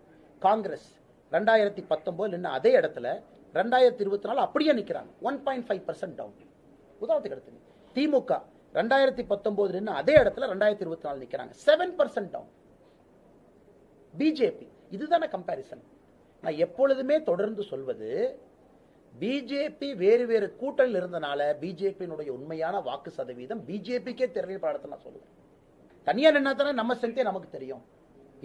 காங்கிரஸ் 2019 நின்று அதே இடத்துல 2024 அப்படியே நிக்கிறாங்க, 1.5% டவுன். உதாரணத்துக்கு எடுத்துங்க, திமுக 2019 நின்று அதே இடத்துல 2024 நிக்கிறாங்க, 7% டவுன். பிஜேபி இதுதானே கம்பாரிசன். நான் எப்பொழுதுமே தொடர்ந்து சொல்வது, பிஜேபி வேறு வேறு கூட்டணியில் இருந்தனால பிஜேபியினுடைய உண்மையான வாக்கு சதவீதம் பிஜேபிக்கே தெரியல படத்தை நான் சொல்லுவேன். தனியா நின்னா தானே நம்ம ஸ்ட்ரென்த்தே நமக்கு தெரியும்.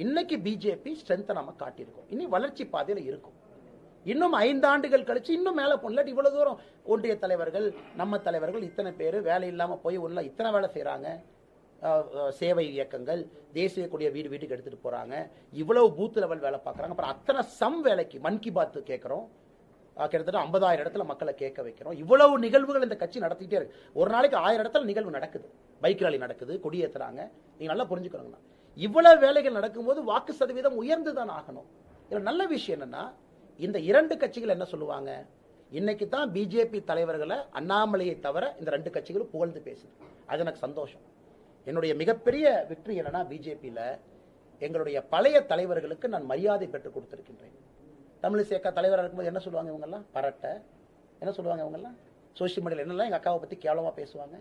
இன்னைக்கு பிஜேபி ஸ்ட்ரென்த்தை நம்ம காட்டியிருக்கோம், இனி வளர்ச்சி பாதையில் இருக்கும். இன்னும் 5 ஆண்டுகள் கழிச்சு இன்னும் மேல போன இவ்வளவு தூரம் ஒன்றிய தலைவர்கள், நம்ம தலைவர்கள் இத்தனை பேர் வேலை இல்லாம போய் உள்ள இத்தனை வேலை செய்யறாங்க, சேவை இயக்கங்கள், தேசிய கொடிய வீடு வீட்டுக்கு எடுத்துட்டு போறாங்க, இவ்வளவு பூத் லெவல் வேலை பார்க்கறாங்க. அப்புறம் அத்தனை சம் வேலைக்கு மன் கி பாத் கேட்கிறோம், கிட்டத்தட்ட 50,000 இடத்துல மக்களை கேட்க வைக்கிறோம். இவ்வளவு நிகழ்வுகள் இந்த கட்சி நடத்திட்டே இருக்கு. ஒரு நாளைக்கு 1000 இடத்துல நிகழ்வு நடக்குது, பைக் ராலி நடக்குது, கொடியேற்றுறாங்க. நீங்க நல்லா புரிஞ்சுக்கணுங்கண்ணா, இவ்வளவு வேலைகள் நடக்கும்போது வாக்கு சதவீதம் உயர்ந்துதான் ஆகணும். இதுல நல்ல விஷயம் என்னன்னா, இந்த 2 கட்சிகள் என்ன சொல்லுவாங்க, இன்னைக்கு தான் பிஜேபி தலைவர்களை அண்ணாமலையை தவிர இந்த 2 கட்சிகளும் புகழ்ந்து பேசுது. அது எனக்கு சந்தோஷம். என்னுடைய மிகப்பெரிய வெற்றி என்னன்னா, பிஜேபியில எங்களுடைய பழைய தலைவர்களுக்கு நான் மரியாதை பெற்றுக் கொடுத்திருக்கின்றேன். தமிழிசை அக்கா தலைவராக இருக்கும்போது என்ன சொல்லுவாங்க இவங்கெல்லாம், பரட்ட என்ன சொல்லுவாங்க இவங்கெல்லாம், சோசியல் மீடியாவில் என்னெல்லாம் எங்க அக்காவை பத்தி கேவலமா பேசுவாங்க.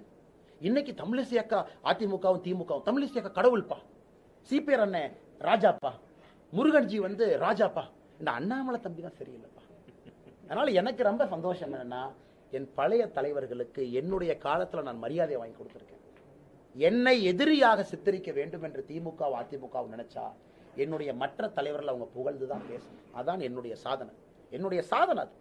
இன்னைக்கு தமிழிசை அக்கா அதிமுகவும் திமுகவும், தமிழிசை அக்கா கடவுள்பா, சிபிஆர் அண்ணன் ராஜாப்பா, முருகன்ஜி வந்து ராஜாப்பா, இந்த அண்ணாமலை தம்பி தான் சரியில்லைப்பா. அதனால எனக்கு ரொம்ப சந்தோஷம் என்னன்னா, என் பழைய தலைவர்களுக்கு என்னுடைய காலத்துல நான் மரியாதை வாங்கி கொடுத்திருக்கேன். என்னை எதிரியாக சித்தரிக்க வேண்டும் என்று திமுக அதிமுக நினைச்சா என்னுடைய மற்ற தலைவர்கள் அவங்க புகழ்ந்துதான் பேசணும். அதான் என்னுடைய சாதனை, என்னுடைய சாதனை. அது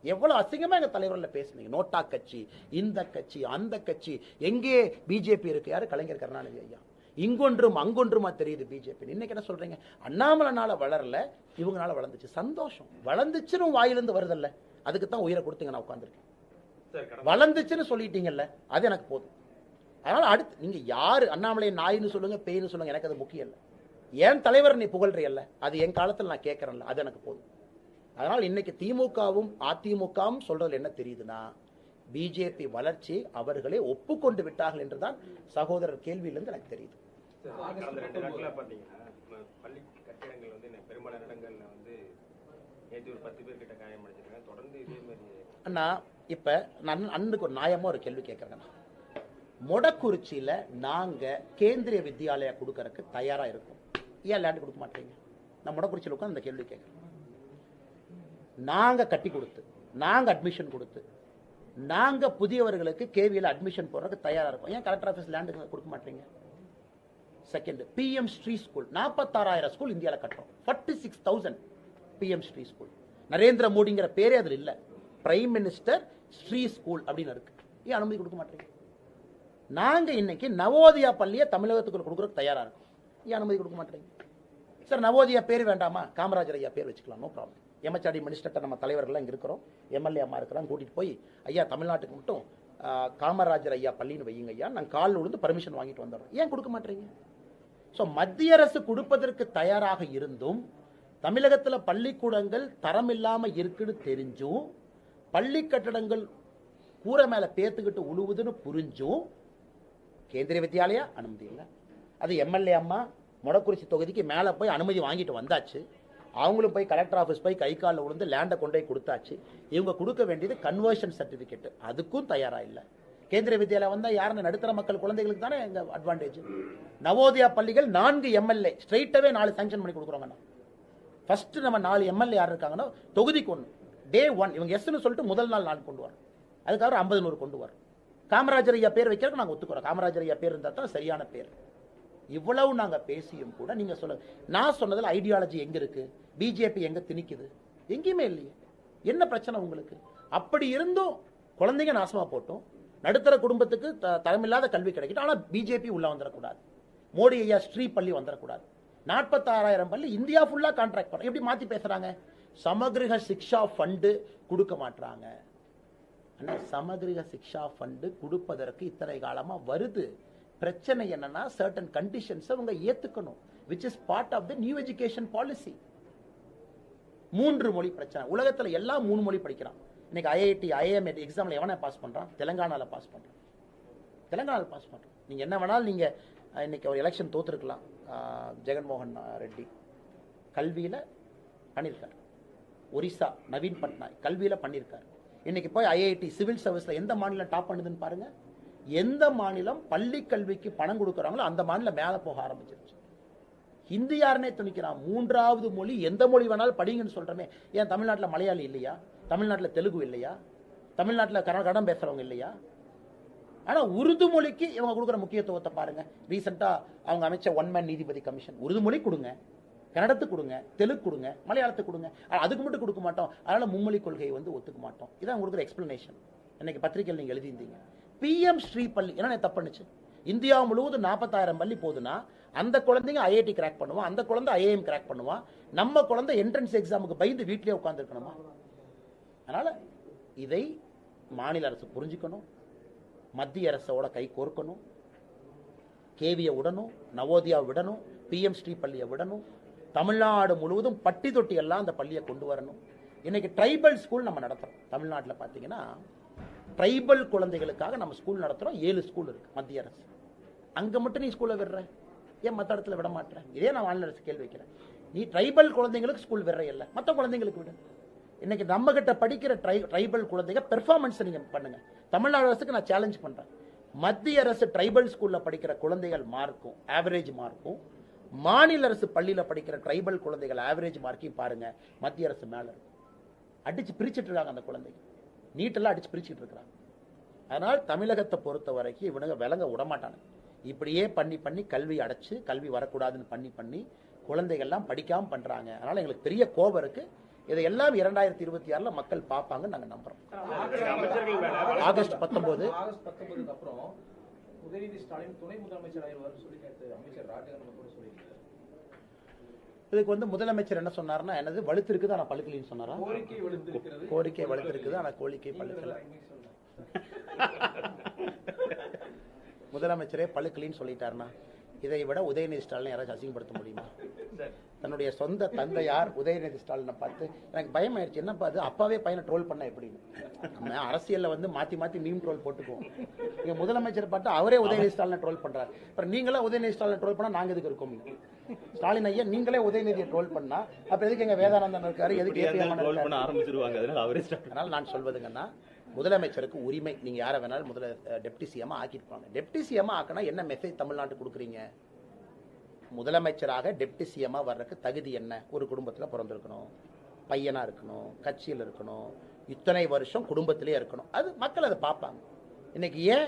எவ்வளவு அசிங்கமா எங்க தலைவர்கள் பேசுனீங்க, நோட்டா கட்சி, இந்த கட்சி, அந்த கட்சி, எங்கே பிஜேபி இருக்கு, யாரு கலைஞர் கருணாநிதி ஐயா, இங்கொன்றும் அங்கொன்றுமா தெரியுது பிஜேபி. இன்னைக்கு என்ன சொல்றீங்க, அண்ணாமலைனால வளரல, இவங்கனால வளர்ந்துச்சு. சந்தோஷம், வளர்ந்துச்சுன்னு வாயிலிருந்து வருதல்ல, அதுக்கு தான் உயிரை கொடுத்தீங்க. நான் உட்கார்ந்துருக்கேன், வளர்ந்துச்சுன்னு சொல்லிட்டீங்கல்ல, அது எனக்கு போதும். அதனால அடுத்து நீங்க யாரு அண்ணாமலை நாயின்னு சொல்லுங்க, பேய்னு சொல்லுங்க, எனக்கு அது முக்கியம் இல்லை. என் தலைவர் நீ புகழ்றியல்ல, அது என் காலத்தில் நான் கேட்கறேன்ல, அது எனக்கு போதும். அதனால் இன்னைக்கு திமுகவும் அதிமுகவும் சொல்றது என்ன தெரியுதுன்னா, பிஜேபி வளர்ச்சி அவர்களே ஒப்புக்கொண்டு விட்டார்கள் என்றுதான் சகோதரர் கேள்வியிலிருந்து எனக்கு தெரியுது. கடந்த 2 நாட்களா பாத்தீங்கன்னா பள்ளி கட்டிடங்கள் வந்து பெரும்பாலான இடங்கள்ல வந்து நேற்று ஒரு 10 பேர் கிட்ட காயமடைஞ்சிருக்காங்க. தொடர்ந்து இதே மாதிரி அண்ணா இப்ப நான் அண்ணனுக்கு ஒரு நியாயமா ஒரு கேள்வி கேட்கறேன். மொடக்குறிச்சியில நாங்க கேந்திரிய வித்யாலயா கொடுக்கறதுக்கு தயாரா இருக்கோம். ஏன் லேண்ட் கொடுக்க மாட்டீங்க? நான் மொடக்குறிச்சியில் உட்காந்து அந்த கேள்வி கேட்கிறேன். நாங்க கட்டி கொடுத்து, நாங்க அட்மிஷன் கொடுத்து, நாங்க புதியவர்களுக்கு கேவியில் அட்மிஷன் போடுறதுக்கு தயாரா இருக்கோம். ஏன் கலெக்டர் ஆஃபீஸ் லேண்ட் கொடுக்க மாட்டீங்க? Second, PM Shri school 46,000 school இந்தியாவில் கட்டுறோம். 46,000 பிஎம் ஸ்ரீ ஸ்கூல். நரேந்திர மோடிங்கிற பேரே அதில் இல்ல, பிரைம் மினிஸ்டர் ஸ்ரீ ஸ்கூல் அப்படின்னு இருக்கு. ஏன் அனுமதி கொடுக்க மாட்டீங்க? நாங்க இன்னைக்கு நவோதயா பள்ளியை தமிழகத்துக்கு கொடுக்கறதுக்கு தயாரா இருக்கும். ஏன் அனுமதி கொடுக்க மாட்டீங்க? சார் நவோதயா பேர் வேண்டாமா, காமராஜர் ஐயா பேர் வச்சுக்கலாம், நோ ப்ராப்ளம். எம்எச்ஆர்டி மினிஸ்டர் நம்ம தலைவர்கள் இங்க இருக்கிறோம், எம்எல்ஏ அம்மா இருக்கிறாங்க, கூட்டிட்டு போய் ஐயா தமிழ்நாட்டுக்கு மட்டும் காமராஜர் ஐயா பள்ளின்னு வையுங்க ஐயா, நாங்கள் காலில் விழுந்து பர்மிஷன் வாங்கிட்டு வந்துடுறோம். ஏன் கொடுக்க மாட்டீங்க? ஸோ மத்திய அரசு கொடுப்பதற்கு தயாராக இருந்தும் தமிழகத்தில் பள்ளிக்கூடங்கள் தரம் இல்லாம இருக்குன்னு தெரிஞ்சும் பள்ளி கட்டடங்கள் கூரை மேல பேத்துக்கிட்டு உழுவுதுன்னு புரிஞ்சும் கேந்திரிய வித்யாலயா அனுமதி இல்லை. அது எம்எல்ஏ அம்மா மொடக்குறிச்சி தொகுதிக்கு மேல போய் அனுமதி வாங்கிட்டு வந்தாச்சு. அவங்களும் போய் கலெக்டர் ஆஃபீஸ் போய் கை காலில் விழுந்து லேண்டை கொண்டு போய் கொடுத்தாச்சு. இவங்க கொடுக்க வேண்டியது கன்வர்ஷன் சர்டிபிகேட், அதுக்கும் தயாரா இல்லை. கேந்திரிய வித்யாலயா வந்தா யாருன்னு நடுத்தர மக்கள் குழந்தைகளுக்கு தானே எங்க அட்வான்டேஜ். நவோதயா பள்ளிகள் 4 எம்எல்ஏ ஸ்ட்ரைட்டாவே 4 சாங்ஷன் பண்ணி கொடுக்குறோங்கண்ணா. ஃபர்ஸ்ட் நம்ம 4 எம்எல்ஏ யார் இருக்காங்கன்னா தொகுதிக்கு 1 டே 1 இவங்க எஸ்ன்னு சொல்லிட்டு முதல் நாள் 4 கொண்டு வரோம். அதுக்காக 50-100 கொண்டு வரோம். காமராஜர் ஐயா பேர் வைக்கிறதுக்கு நாங்கள் ஒத்துக்கிறோம். காமராஜர் ஐயா பேர் இருந்தால் தான் சரியான பேர். இவ்வளவு நாங்க பேசியும் கூட நீங்க சொல்ல, நான் சொன்னதுல ஐடியாலஜி எங்க இருக்கு? பிஜேபி எங்க திணிக்குது? எங்கேயுமே இல்லையே. என்ன பிரச்சனை உங்களுக்கு? அப்படி இருந்தும் குழந்தைங்க நாசமா போட்டும் நடுத்தர குடும்பத்துக்கு தரமில்லாத கல்வி கிடைக்கட்டும், ஆனா பிஜேபி உள்ள வந்துடக்கூடாது. மோடி ஐயா ஸ்ரீ பள்ளி வந்துடக்கூடாது. 46,000 பள்ளி இந்தியா ஃபுல்லா கான்ட்ராக்ட் பண்ண எப்படி மாத்தி பேசுறாங்க? சமகிருக சிக்ஷா ஃபண்டு கொடுக்க மாட்டாங்க. சமகிருக சிக்ஷா ஃபண்டு கொடுப்பதற்கு இத்தனை காலமா வருது. பிரச்சனை என்னன்னா சர்டன் கண்டிஷன்ஸ் அவங்க ஏத்துக்கணும், which is part of the new education policy. 3 மொழி பிரச்சனை. உலகத்துல எல்லாம் 3 மொழி படிக்கிறான். இன்னைக்கு ஐஐடி ஐஎம் எக்ஸாம்ல எவனை பாஸ் பண்றான்? தெலங்கானால பாஸ் பண்றான். தெலங்கானால பாஸ் பண்றான். நீங்க என்ன வேணாலும் நீங்க இன்னைக்கு ஒரு எலெக்ஷன் தோத்துருக்கலாம். ஜெகன்மோகன் ரெட்டி கல்வியில பண்ணிருக்காரு. ஒரிசா நவீன் பட்நாயக் கல்வியில பண்ணிருக்காரு. இன்னைக்கு போய் ஐஐடி சிவில் சர்வீஸ்ல எந்த மாநிலம் டாப் பண்ணுதுன்னு பாருங்க. எந்த மாநிலம் பள்ளி கல்விக்கு பணம் கொடுக்கறாங்களோ அந்த மாநிலம் மேல போக ஆரம்பிச்சிருச்சு. ஹிந்தி யாருனே துணிக்கிறான். 3வது மொழி எந்த மொழி வேணாலும் படிங்கன்னு சொல்றமே. ஏன் தமிழ்நாட்டில் மலையாளி இல்லையா? தமிழ்நாட்டில் தெலுங்கு இல்லையா? தமிழ்நாட்டில் கன்னடம் பேசுறவங்க இல்லையா? ஆனா உருது மொழிக்கு இவங்க கொடுக்குற முக்கியத்துவத்தை பாருங்க. ரீசெண்டா அவங்க அமைச்ச 1 மேன் நீதிபதி கமிஷன். உருது மொழி கொடுங்க, கன்னடத்துக்கு கொடுங்க, தெலுங்கு கொடுங்க, மலையாளத்துக்கு கொடுங்க. அதுக்கு மட்டும் கொடுக்க மாட்டோம். அதனால மும்மொழி கொள்கையை ஒத்துக்க மாட்டோம். இதான் கொடுக்குற எக்ஸ்பிளனேஷன். இன்னைக்கு பத்திரிகையில் நீங்க எழுதியிருந்தீங்க. பிஎம் ஸ்ரீ பள்ளி என்ன தப்பு பண்ணுச்சு? இந்தியா முழுவதும் 46,000 பள்ளி போதுன்னா அந்த குழந்தைங்க ஐஐடி கிராக் பண்ணுவான், அந்த குழந்தை ஐஏஎம் கிராக் பண்ணுவான். நம்ம குழந்தை என்ட்ரன்ஸ் எக்ஸாமுக்கு பயந்து வீட்டிலேயே உட்கார்ந்து இருக்கணுமா? அதனால இதை மாநில அரசு புரிஞ்சுக்கணும், மத்திய அரசோட கை கோர்க்கணும், கேவியை விடணும், நவோதயா விடணும், பிஎம் ஸ்ரீ பள்ளியை விடணும். தமிழ்நாடு முழுவதும் பட்டி தொட்டி எல்லாம் அந்த பள்ளியை கொண்டு வரணும். இன்னைக்கு ட்ரைபல் ஸ்கூல் நம்ம நடத்துறோம். தமிழ்நாட்டில் பார்த்தீங்கன்னா ட்ரைபல் குழந்தைகளுக்காக நம்ம ஸ்கூல் நடத்துறோம். 7 ஸ்கூல் இருக்கு மத்திய அரசு. அங்க மட்டும் நீ ஸ்கூல்ல விடுற, ஏன் மற்ற இடத்துல விட மாட்டேன்? இதே நான் மாநில அரசு கேள்வி வைக்கிறேன். நீ ட்ரைபல் குழந்தைங்களுக்கு ஸ்கூல் விடுற இல்ல, மற்ற குழந்தைங்களுக்கு விடு. இன்னைக்கு நம்ம கிட்ட படிக்கிற ட்ரைபல் குழந்தைங்க பெர்ஃபார்மன்ஸ் நீங்க பண்ணுங்க. தமிழ்நாடு அரசுக்கு நான் சேலஞ்ச் பண்றேன். மத்திய அரசு ட்ரைபல் ஸ்கூல்ல படிக்கிற குழந்தைகள் மார்க்கும் ஆவரேஜ் மார்க்கும் மாநில அரசு பள்ளியில படிக்கிற ட்ரைபல் குழந்தைகள் ஆவரேஜ் மார்க்கையும் பாருங்க, மத்திய அரசு மேல இருக்கும். அடிச்சு பிரிச்சுட்டு இருக்காங்க அந்த குழந்தைங்க. நீட்டெல்லாம் அடிச்சு பிரிச்சுட்டு இருக்கிறாங்க. அதனால் தமிழகத்தை பொறுத்த வரைக்கும் இவனுங்க விளங்க விடமாட்டாங்க. இப்படியே பண்ணி பண்ணி கல்வி அடைச்சு கல்வி வரக்கூடாதுன்னு பண்ணி குழந்தைகள்லாம் படிக்காம பண்றாங்க. அதனால எங்களுக்கு பெரிய கோபம் இருக்கு. இதையெல்லாம் 2026 மக்கள் பார்ப்பாங்கன்னு நாங்க நம்புறோம். ஆகஸ்ட் 19 அப்புறம் உதயநிதி ஸ்டாலின் துணை முதலமைச்சர் ஆயிடுவார் சொல்லி அமைச்சர் ராஜகண்ணன் கூட சொல்லியிருக்காரு. இதுக்கு முதலமைச்சர் என்ன சொன்னார்னா, என்னது வலுத்து இருக்குது ஆனா பழுக்கலின்னு சொன்னாரா? கோரிக்கை வலுத்து இருக்குது ஆனா கோரிக்கை பழுக்கல. முதலமைச்சரே பழுக்கலின்னு சொல்லிட்டாருன்னா இதை விட உதயநிதி ஸ்டாலின் யாராச்சும் அசிங்கப்படுத்த முடியுமா? தன்னுடைய சொந்த தந்தையார் உதயநிதி ஸ்டாலினை பார்த்து எனக்கு பயம் ஆயிடுச்சு. என்னப்பா அது அப்பாவே பையனை ட்ரோல் பண்ண எப்படின்னு. நம்ம அரசியல்ல வந்து மாத்தி மீம் ட்ரோல் போட்டுக்குவோம். நீங்க முதலமைச்சர் பார்த்து அவரே உதயநிதி ஸ்டாலினை ட்ரோல் பண்றாரு. அப்புறம் நீங்களே உதயநிதி ஸ்டாலினை ட்ரோல் பண்ணா நாங்க எதுக்கு இருக்கோம்? ஸ்டாலின் ஐயா நீங்களே உதயநிதியை ட்ரோல் பண்ணா அப்ப எதுக்கு எங்க வேதானந்தன் இருக்காரு, எதுக்கு ட்ரோல் பண்ண ஆரம்பிச்சிருவாங்க. அதனால நான் சொல்வதுங்கன்னா முதலமைச்சருக்கு உரிமை, நீங்க யாரை வேணாலும் முதல்ல டெப்டி சிஎம் ஆக்கிருப்பாங்க. டெப்டி சிஎம் ஆக்கினா என்ன மெசேஜ் தமிழ்நாட்டுக்கு கொடுக்குறீங்க? முதலமைச்சராக டெப்டி சிஎம்மா வர்றதுக்கு தகுதி என்ன? ஒரு குடும்பத்தில் பிறந்திருக்கணும், பையனா இருக்கணும், கட்சியில் இருக்கணும், இத்தனை வருஷம் குடும்பத்திலே இருக்கணும். அது மக்கள் அதை பார்ப்பாங்க. இன்னைக்கு ஏன்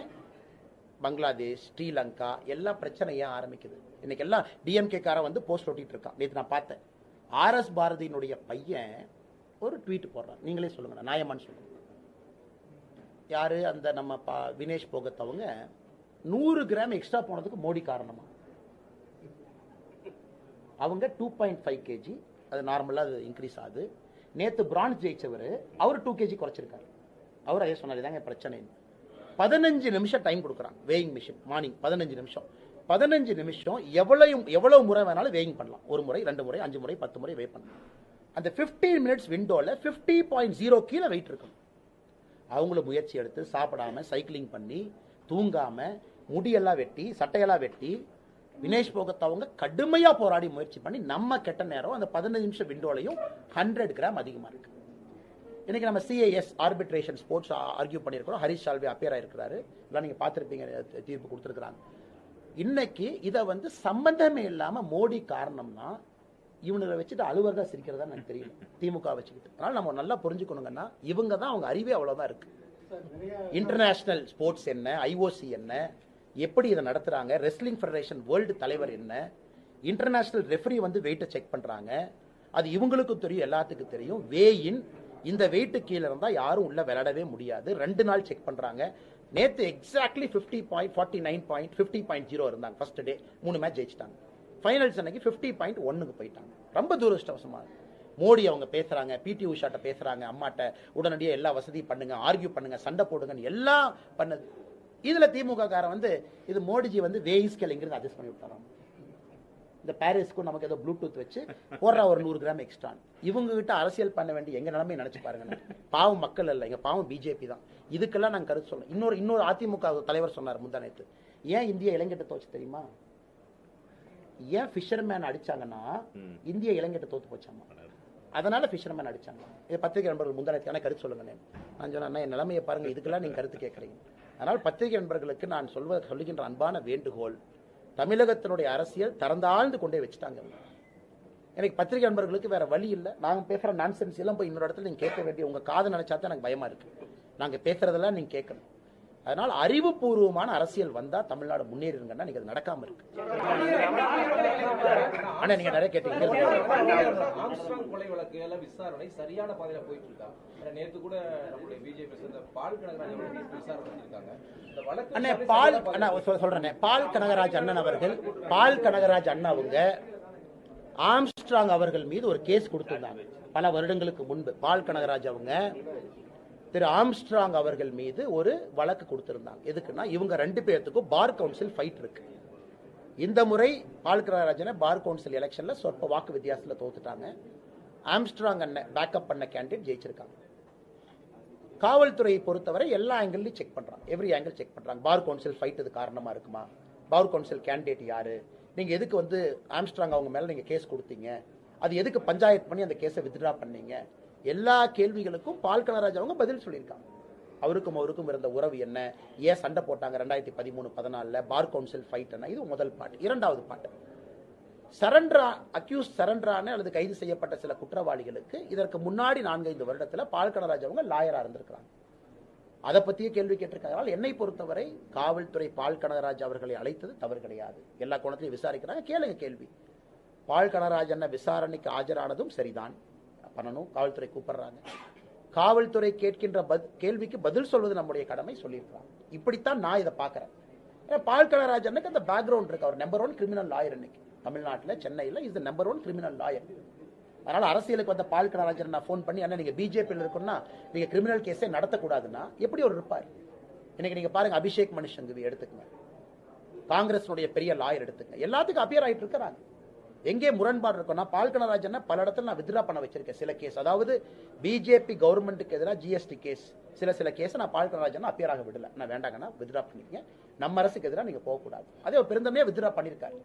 பங்களாதேஷ், ஸ்ரீலங்கா எல்லாம் பிரச்சனை ஏன் ஆரம்பிக்குது? இன்னைக்கு எல்லாம் டிஎம்கே காரன் வந்து போஸ்ட் ஓட்டிட்டு இருக்கான். நேற்று நான் பார்த்தேன், ஆர்எஸ் பாரதியினுடைய பையன் ஒரு ட்வீட் போடுறான். நீங்களே சொல்லுங்க, நியாயமான்னு சொல்லுங்க. யாரு அந்த நம்ம வினேஷ் போகத் அவங்க 100 கிராம் எக்ஸ்ட்ரா போனதுக்கு மோடி காரணமா? அவங்க 2.5 kg, அது நார்மலா அது இன்க்ரீஸ் ஆகுது. நேத்து பிரான்ஸ் ஜெயிச்சவர் அவர் 2 kg குறைச்சிருக்காரு. அவர் அதே சொன்னார், இதாங்க பிரச்சனை. 15 நிமிஷம் டைம் கொடுக்குறான் வேயிங் மிஷின். மார்னிங் 15 நிமிஷம் 15 நிமிஷம் எவ்வளவு முறை வேணாலும் வேயிங் பண்ணலாம். ஒரு முறை, 2 முறை, 5 முறை, 10 முறை வே பண்ணலாம். அந்த 15 மினிட்ஸ் விண்டோல 50.0 கீழே வெயிட் இருக்கும். அவங்களும் முயற்சி எடுத்து சாப்பிடாம சைக்கிளிங் பண்ணி தூங்காம முடியெல்லாம் வெட்டி சட்டையெல்லாம் வெட்டி வினேஷ் போகத் அவங்க கடுமையா போராடி முயற்சி பண்ணி நம்ம கெட்ட நேரம் அந்த 15 நிமிஷம் விண்டோலையும் 100 கிராம் அதிகமா இருக்கு. இன்னைக்கு நம்ம சிஏஎஸ் ஆர்பிட்ரேஷன் ஸ்போர்ட்ஸ் ஆர்கியூ பண்ணியிருக்கிறோம். ஹரிஷ் சால்வே அப்பியர் ஆயிருக்கிறாரு, எல்லாம் நீங்க பார்த்திருப்பீங்க, தீர்ப்பு கொடுத்திருக்கிறாங்க. இன்னைக்கு இதை வந்து சம்பந்தமே இல்லாம மோடி காரணம்னா இவனுங்களை வச்சுட்டு அலுவலர் தான் சிரிக்கிறதா எனக்கு தெரியல, திமுக வச்சுக்கிட்டு. அதனால நம்ம நல்லா புரிஞ்சுக்கணுங்கன்னா இவங்க தான், அவங்க அறிவே அவ்வளவுதான் இருக்கு. இன்டர்நேஷனல் ஸ்போர்ட்ஸ் என்ன, ஐஓசி என்ன, எப்படி இதை நடத்துறாங்க, ரெஸ்லிங் ஃபெடரேஷன் வேர்ல்டு தலைவர் என்ன, இன்டர்நேஷனல் ரெஃபரி வந்து வெயிட்டை செக் பண்றாங்க, அது இவங்களுக்கும் தெரியும், எல்லாத்துக்கும் தெரியும். வேயின் இந்த வெயிட்டு கீழே இருந்தா யாரும் உள்ள விளையாடவே முடியாது. 2 நாள் செக் பண்றாங்க. நேத்து எக்ஸாக்ட்லி 50.49 இருந்தாங்க ஃபர்ஸ்ட் டே. 3 மேட்ச் ஜெயிச்சிட்டாங்க. ஃபைனல்ஸ் அன்னைக்கு 50.1க்கு போயிட்டாங்க. ரொம்ப துரதிருஷ்டவசமா மோடி அவங்க பேசுறாங்க, பிடி உஷாட்ட பேசுறாங்க, அம்மாட்ட உடனடியாக எல்லா வசதியும் பண்ணுங்க, ஆர்கியூ பண்ணுங்க, சண்டை போடுங்கன்னு எல்லாம் பண்ணது. இதுல திமுக காரன் வந்து இது மோடிஜி வந்து வேயிங் ஸ்கேல் எங்கிருந்து அட்ஜஸ்ட் பண்ணி விட்டாராம். இந்த பாரிஸ்க்கும் நமக்கு ஏதோ ப்ளூடூத் வச்சு போடுற ஒரு 100 கிராம் எக்ஸ்ட்ரா. இவங்க கிட்ட அரசியல் பண்ண வேண்டிய எங்க நிலைமை நினைச்சு பாருங்க. பாவம் மக்கள் இல்ல, எங்க பாவம் பிஜேபி தான். இதுக்கெல்லாம் நாங்க கருத்து சொல்லணும். இன்னொரு அதிமுக தலைவர் சொன்னார் முந்தா நேத்து, ஏன் இந்திய இளைஞட்ட தோச்சு தெரியுமா? ஏன் ஃபிஷர்மேன் அடிச்சாங்கன்னா இந்திய இளைஞட்ட தோத்து போச்சாமா, அதனால ஃபிஷர்மேன் அடிச்சாங்க. இது பத்திரிகை நண்பர்கள் முந்தானத்துக்கான கருத்து சொல்லுங்க. நான் சொன்னேன், என் நிலைமையை பாருங்க, இதுக்கெல்லாம் நீங்க கருத்து கேட்கறீங்க. அதனால் பத்திரிகை நண்பர்களுக்கு நான் சொல்லுகின்ற அன்பான வேண்டுகோள், தமிழகத்தினுடைய அரசியல் திறந்தாழ்ந்து கொண்டே வச்சுட்டாங்க. எனக்கு பத்திரிகை நண்பர்களுக்கு வேற வழி இல்லை. நாங்க பேசுற நான்சென்ஸ் எல்லாம் போய் இன்னொரு இடத்துல நீங்க கேட்க வேண்டிய உங்க காது நினைச்சா தான் எனக்கு பயமா இருக்கு. நாங்க பேசுறதெல்லாம் நீங்க கேட்கணும். அதனால் அறிவுபூர்வமான அரசியல் வந்தா தமிழ்நாடு முன்னேறிருங்கன்னா நீங்க அது நடக்காம இருக்கு. ஆனா நீங்க நிறைய கேட்டீங்க. ஆம்ஸ்ட்ராங் கொலை வழக்குல விசாரணை சரியான பாதையில போயிட்டு இருக்கா? நேத்து கூட நம்மளுடைய பிஜேபி சேர்ந்த பால் கனகராஜ் அவர்கள் விசாரணை பண்ணிருக்காங்க. இந்த வழக்கு சொல்றேன், பால் கனகராஜ் அண்ணன் அவர்கள், பால் கனகராஜ் அண்ணா அவங்க ஆம்ஸ்ட்ராங் அவர்கள் மீது ஒரு கேஸ் கொடுத்திருந்தாங்க பல வருடங்களுக்கு முன்பு. பால் கனகராஜ் அவங்க திரு ஆம்ஸ்ட்ராங் அவர்கள் மீது ஒரு வழக்கு கொடுத்திருந்தாங்க. எதுக்குன்னா இவங்க 2 பேர்த்துக்கும் பார் கவுன்சில் ஃபைட் இருக்கு. இந்த முறை பால் கனகராஜனை பார் கவுன்சில் எலெக்ஷன்ல சொற்ப வாக்கு வித்தியாசத்துல தோத்துட்டாங்க. ஆம்ஸ்ட்ராங் அண்ணன் பேக்கப் பண்ண கேண்டிடேட் ஜெயிச்சிருக்காங்க. காவல்துறையை பொறுத்தவரை எல்லா ஆங்கிள்லையும் செக் பண்றாங்க, எவ்ரி ஆங்கிள் செக் பண்றாங்க. பார் கவுன்சில் ஃபைட் இது காரணமா இருக்குமா, பார் கவுன்சில் கேண்டிடேட் யாரு, நீங்க எதுக்கு வந்து ஆம்ஸ்ட்ராங் அவங்க மேல நீங்க கேஸ் கொடுத்தீங்க, அது எதுக்கு பஞ்சாயத்து பண்ணி அந்த கேஸை வித்ட்ரா பண்ணீங்க, எல்லா கேள்விகளுக்கும் பால் கனகராஜ் அவங்க பதில் சொல்லியிருக்காங்க. அவருக்கும் இருந்த உறவு என்ன, ஏன் சண்டை போட்டாங்க 2013-14 பார் கவுன்சில் ஃபைட் என்ன, இது முதல் பாட்டு. இரண்டாவது பாட்டு, சரண்டரான அல்லது கைது செய்யப்பட்ட சில குற்றவாளிகளுக்கு இதற்கு முன்னாடி 4-5 வருடத்துல பால் கனகராஜ் அவங்க லாயரா இருந்திருக்கிறாங்க. அதை பத்தியே கேள்வி கேட்டிருக்காங்க. என்னை பொறுத்தவரை காவல்துறை பால் கனகராஜ் அவர்களை அழைத்தது தவறு கிடையாது. எல்லா கோணத்திலையும் விசாரிக்கிறாங்க. கேளுங்க கேள்வி. பால் கனகராஜ் அண்ணன் விசாரணைக்கு ஆஜரானதும் சரிதான், பண்ணணும். காவல்துறை கூப்பிடுறாங்க. காவல்துறை கேட்கின்ற கேள்விக்கு பதில் சொல்வது நம்முடைய கடமை, சொல்லியிருக்காங்க. இப்படித்தான் நான் இதை பாக்குறேன். பால் கனகராஜ் அண்ணனுக்கு அந்த பேக்ரவுண்ட் இருக்கு. அவர் நம்பர் 1 கிரிமினல் லாயர். இன்னைக்கு தமிழ்நாட்டில் சென்னையில் இஸ் நம்பர் 1 கிரிமினல் லாயர். அதனால அரசியலுக்கு வந்த பால் கனகராஜன் நான் போன் பண்ணி, அண்ணா நீங்க பிஜேபியில் இருக்குன்னா நீங்க கிரிமினல் கேஸே நடத்தக்கூடாதுன்னா எப்படி ஒரு இருப்பார்? இன்னைக்கு நீங்க பாருங்க, அபிஷேக் மனு சிங்வி எடுத்துக்கங்க, காங்கிரஸ் பெரிய லாயர் எடுத்துக்கங்க, எல்லாத்துக்கும் அப்பியர் ஆயிட்டு இருக்கிறாங்க. எங்கே முரண்பாடு இருக்கும்னா பால் கனகராஜன் பல இடத்துல நான் வித்ரா பண்ண வச்சிருக்கேன் சில கேஸ். அதாவது பிஜேபி கவர்மெண்ட்டுக்கு எதிராக ஜிஎஸ்டி கேஸ் சில கேஸ் நான் பால் கனகராஜன் அப்பியர் ஆக விடல. நான் வேண்டாங்கன்னா வித்ரா பண்ணிக்கங்க, நம்ம அரசுக்கு எதிராக நீங்க போகக்கூடாது. அதே ஒரு பெருந்தமையா வித்ரா பண்ணியிருக்காரு.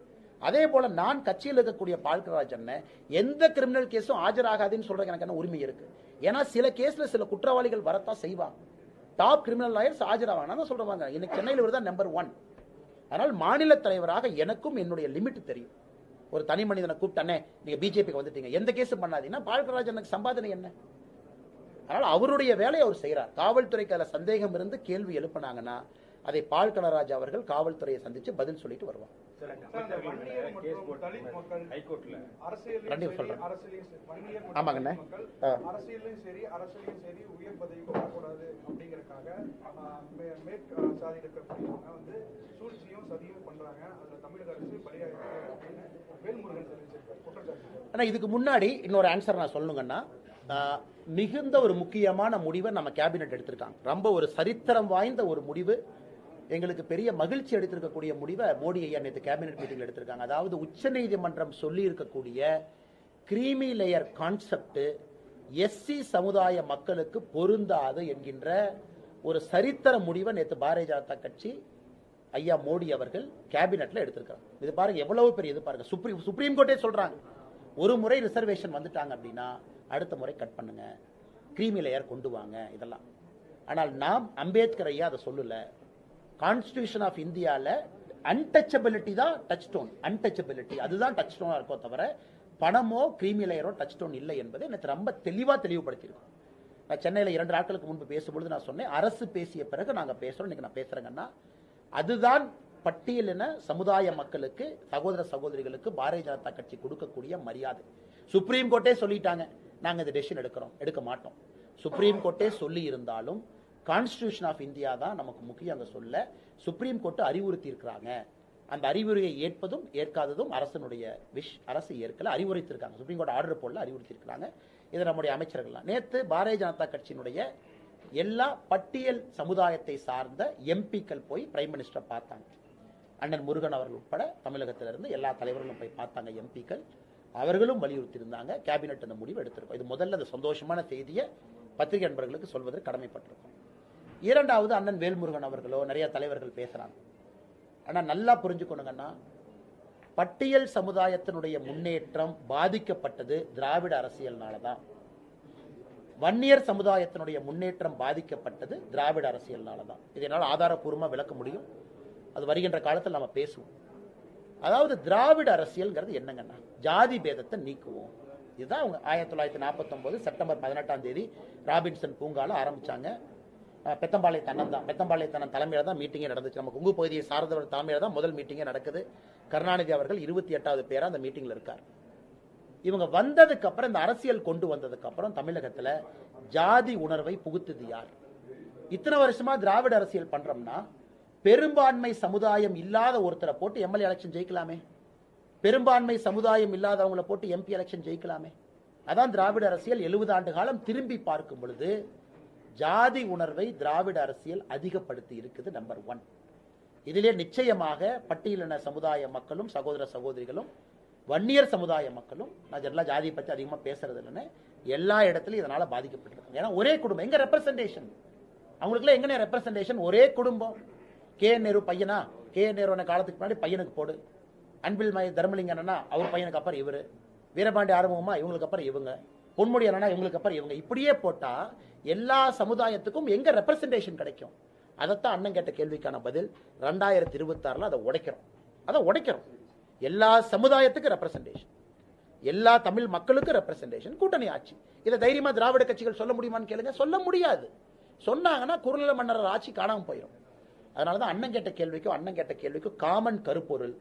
அதே போல நான் கட்சியில் இருக்கக்கூடிய பால் கனகராஜன் எந்த கிரிமினல் கேஸும் ஆஜராகாதுன்னு சொல்றதுக்கு எனக்கு என்ன உரிமை இருக்கு? ஏன்னா சில கேஸ்ல சில குற்றவாளிகள் வரத்தான் செய்வாங்க. டாப் கிரிமினல் லாயர்ஸ் ஆஜராவாங்க. நான் சொல்றவாங்க இன்னைக்கு சென்னையில் இவர் நம்பர் 1. அதனால் மாநில தலைவராக எனக்கும் என்னுடைய லிமிட் தெரியும். ஒரு தனி மனிதனை கூப்பிட்டானே நீங்க பிஜேபிக்கு வந்துட்டீங்க, எந்த கேஸும் பண்ணாதீங்கன்னா பால் கனகராஜனுக்கு சம்பாதனை என்ன? அதனால் அவருடைய வேலையை அவர் செய்யறார். காவல்துறைக்கு அதில் சந்தேகம் இருந்து கேள்வி எழுப்பினாங்கன்னா அதை பால் கனகராஜ் அவர்கள் காவல்துறையை சந்திச்சு பதில் சொல்லிட்டு வருவாங்க. ஆமாங்கண்ணே. அரசியலும் சரி அரசியலும் சரி உயர் பதவி வரக்கூடாது அப்படிங்கறதுக்காக சாதி இருக்கக்கூடியவங்க வந்து சூழ்ச்சியும் சதியும் பண்றாங்க. அதுல தமிழக அரசு பலியாயிருக்கு அப்படின்னு வேல்முருகன் தெரிவிச்சிருக்காரு குற்றச்சாட்டு. ஆனா இதுக்கு முன்னாடி இன்னொரு ஆன்சர் நான் சொல்லணுங்கன்னா, மிகுந்த ஒரு முக்கியமான முடிவை நம்ம கேபினெட் எடுத்திருக்காங்க. ரொம்ப ஒரு சரித்திரம் வாய்ந்த ஒரு முடிவு, எங்களுக்கு பெரிய மகிழ்ச்சி அளித்திருக்கக்கூடிய முடிவை மோடி ஐயா நேற்று கேபினெட் மீட்டிங்ல எடுத்திருக்காங்க. அதாவது உச்சநீதிமன்றம் சொல்லி இருக்கக்கூடிய கிரீமி லேயர் கான்செப்ட் எஸ்சி சமுதாய மக்களுக்கு பொருந்தாது என்கின்ற ஒரு சரித்திர முடிவை நேற்று பாரதிய ஜனதா கட்சி ஐயா மோடி அவர்கள் கேபினெட்ல எடுத்திருக்காங்க. இது பாருங்க எவ்வளவு பெரிய இது பாருங்க. சுப்ரீம் கோர்ட்டே சொல்றாங்க ஒரு முறை ரிசர்வேஷன் வந்துட்டாங்க அப்படின்னா அடுத்த முறை கட் பண்ணுங்க, கிரீமி லேயர் கொண்டு வாங்க இதெல்லாம். ஆனால் நாம் அம்பேத்கர் ஐயா அதை சொல்லல. கான்ஸ்டிடியூஷன் ஆஃப் இந்தியால அன்டச்சபிலிட்டி தான் டச் ஸ்டோன், அன்டச்சபிலிட்டி அதுதான் டச் ஸ்டோனா இருக்கோ தவிர பணமோ கிரீமி லேயரோ டச் ஸ்டோன் இல்லை என்பதை எனக்கு ரொம்ப தெளிவுபடுத்தியிருக்கோம். நான் சென்னையில் 2 நாட்களுக்கு முன்பு பேசும்பொழுது நான் சொன்னேன், அரசு பேசிய பிறகு நாங்கள் பேசுறோம். இன்னைக்கு நான் பேசுறேங்கன்னா அதுதான் பட்டியலின சமுதாய மக்களுக்கு சகோதர சகோதரிகளுக்கு பாரதிய ஜனதா கட்சி கொடுக்கக்கூடிய மரியாதை. சுப்ரீம் கோர்ட்டே சொல்லிட்டாங்க நாங்க இந்த டெசிஷன் எடுக்க மாட்டோம். சுப்ரீம் கோர்ட்டே சொல்லி இருந்தாலும் கான்ஸ்டிடியூஷன் ஆஃப் இந்தியா தான் நமக்கு முக்கியம். அங்க சொல்ல சுப்ரீம் கோர்ட் அறிவுறுத்தி இருக்கிறாங்க. அந்த அறிவுரையை ஏற்பதும் ஏற்காததும் அரசனுடைய அரசு ஏற்கல, அறிவுறுத்திருக்காங்க. சுப்ரீம் கோர்ட் ஆர்டர் போடல, அறிவுறுத்திருக்காங்க. இது நம்முடைய அமைச்சர்கள் நேற்று பாரதிய ஜனதா கட்சியினுடைய எல்லா பட்டியல் சமுதாயத்தை சார்ந்த எம்பிக்கள் போய் பிரைம் மினிஸ்டர் பார்த்தாங்க. அண்ணன் முருகன் அவர்கள் உட்பட தமிழகத்திலிருந்து எல்லா தலைவர்களும் போய் பார்த்தாங்க எம்பிக்கள். அவர்களும் வலியுறுத்தி இருந்தாங்க. கேபினெட் அந்த முடிவு எடுத்திருக்கோம். இது முதல்ல அந்த சந்தோஷமான செய்தியை பத்திரிகை நண்பர்களுக்கு சொல்வதற்கு கடமைப்பட்டிருக்கோம். இரண்டாவது அண்ணன் வேல்முருகன் அவர்களோ நிறைய தலைவர்கள் பேசுறாங்க. ஆனா நல்லா புரிஞ்சுக்கணுங்கன்னா பட்டியல் சமுதாயத்தினுடைய முன்னேற்றம் பாதிக்கப்பட்டது திராவிட அரசியல்னாலதான். வன்னியர் சமுதாயத்தினுடைய முன்னேற்றம் பாதிக்கப்பட்டது திராவிட அரசியல்னாலதான். இதனால் ஆதாரப்பூர்வமா விளக்க முடியும். அது வருகின்ற காலத்தில் நம்ம பேசுவோம். அதாவது திராவிட அரசியல்ங்கிறது என்னங்கன்னா ஜாதி பேதத்தை நீக்குவோம். இதுதான் அவங்க 1949 செப்டம்பர் 18ஆம் தேதி ராபின்சன் பூங்கால ஆரம்பிச்சாங்க. பெத்தம்பாளையத்தண்ணன் தலைமையில தான் மீட்டிங்கே நடந்துச்சு. நம்ம கொங்கு பகுதியை சார்ந்தவர் தலைமையில தான் முதல் மீட்டிங்கே நடக்குது. கருணாநிதி அவர்கள் 28வது பேரா அந்த மீட்டிங்ல இருக்கார். இவங்க வந்ததுக்கு அப்புறம் இந்த அரசியல் கொண்டு வந்ததுக்கு அப்புறம் தமிழகத்துல ஜாதி உணர்வை புகுத்துது யார்? இத்தனை வருஷமா திராவிட அரசியல் பண்றோம்னா பெரும்பான்மை சமுதாயம் இல்லாத ஒருத்தரை போட்டு எம்எல்ஏ எலெக்ஷன் ஜெயிக்கலாமே, பெரும்பான்மை சமுதாயம் இல்லாதவங்களை போட்டு எம்பி எலெக்ஷன் ஜெயிக்கலாமே. அதான் திராவிட அரசியல் 70 ஆண்டு காலம் திரும்பி பார்க்கும் பொழுது ஜாதி உணர்வை திராவிட அரசியல் அதிகப்படுத்தி இருக்குது. நம்பர் 1. இதிலே நிச்சயமாக பட்டியலின சமுதாய மக்களும் சகோதர சகோதரிகளும் வன்னியர் சமுதாய மக்களும், நான் எல்லாம் ஜாதியை பற்றி அதிகமாக பேசுறது இல்லைன்னு, எல்லா இடத்துலையும் இதனால பாதிக்கப்பட்டிருக்காங்க. ஏன்னா ஒரே குடும்பம், எங்க ரெப்ரசன்டேஷன் அவங்களுக்குலாம் எங்க ரெப்ரசன்டேஷன்? ஒரே குடும்பம். கே.என். நேரு பையனா, கே.என். நேரு காலத்துக்கு முன்னாடி பையனுக்கு போடு, அன்பில் தர்மலிங்கனா அவர் பையனுக்கு அப்புறம் இவரு, வீரபாண்டி ஆறுமுகமா இவங்களுக்கு அப்புறம் இவங்க, பொன்முடி அண்ணா இவங்களுக்கு அப்புறம் இவங்க, இப்படியே போட்டா எல்லா சமுதாயத்துக்கும் எங்க ரெப்ரசன்டேஷன் கிடைக்கும்? அதைத்தான் அண்ணன் கேட்ட கேள்விக்கான பதில் 2026 அதை உடைக்கிறோம். எல்லா சமுதாயத்துக்கு ரெப்ரசன்டேஷன், எல்லா தமிழ் மக்களுக்கு ரெப்ரசன்டேஷன், கூட்டணி ஆட்சி. இதை தைரியமா திராவிட கட்சிகள் சொல்ல முடியுமான்னு கேளுங்க. சொல்ல முடியாது. சொன்னாங்கன்னா குறுநில மன்னர் ஆட்சி காணாம போயிடும். அதனாலதான் அண்ணன் கேட்ட கேள்விக்கும் காமன் கருப்பொருள்,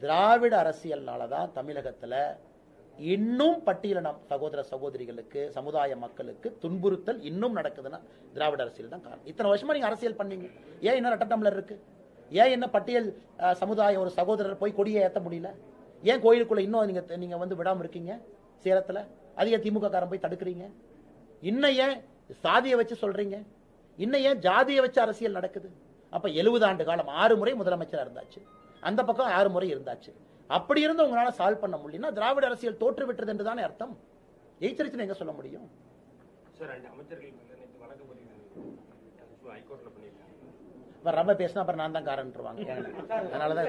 திராவிட அரசியல்னாலதான் தமிழகத்துல இன்னும் பட்டியலினம் சகோதர சகோதரிகளுக்கு சமுதாய மக்களுக்கு துன்புறுத்தல் இன்னும் நடக்குதுன்னா திராவிட அரசியல் தான் காரணம். இத்தனை வருஷமா நீங்க அரசியல் பண்ணீங்க, ஏன் இன்னும் ரெட்டை டம்ளர் இருக்கு? ஏன் என்ன பட்டியல் சமுதாயம் ஒரு சகோதரர் போய் கொடியை ஏற்ற முடியல? ஏன் கோயிலுக்குள்ள இன்னும் நீங்க வந்து விடாம இருக்கீங்க? சேலத்துல அதிக திமுக காரன் போய் தடுக்கிறீங்க. இன்னும் ஏன் சாதியை வச்சு சொல்றீங்க? இன்னும் ஏன் ஜாதியை வச்சு அரசியல் நடக்குது? அப்ப 70 ஆண்டு காலம் 6 முறை முதலமைச்சரா இருந்தாச்சு, அந்த பக்கம் 6 முறை இருந்தாச்சு. அப்படி இருந்து உங்களால சால்வ் பண்ண முடியும்னா திராவிட அரசியல் தோற்று விட்டது என்று தானே அர்த்தம். ஜெயிச்சிருச்சுன்னு எங்க சொல்ல முடியும்? சார், 2 அமைச்சர்கள் நேற்று வழக்கு பதிவு ஹைகோர்ட்ல பண்ணியிருக்காங்க. ரொம்ப பேசினா அப்புறம் நான் தான் காரன்ட்டுருவாங்க. அதனாலதான்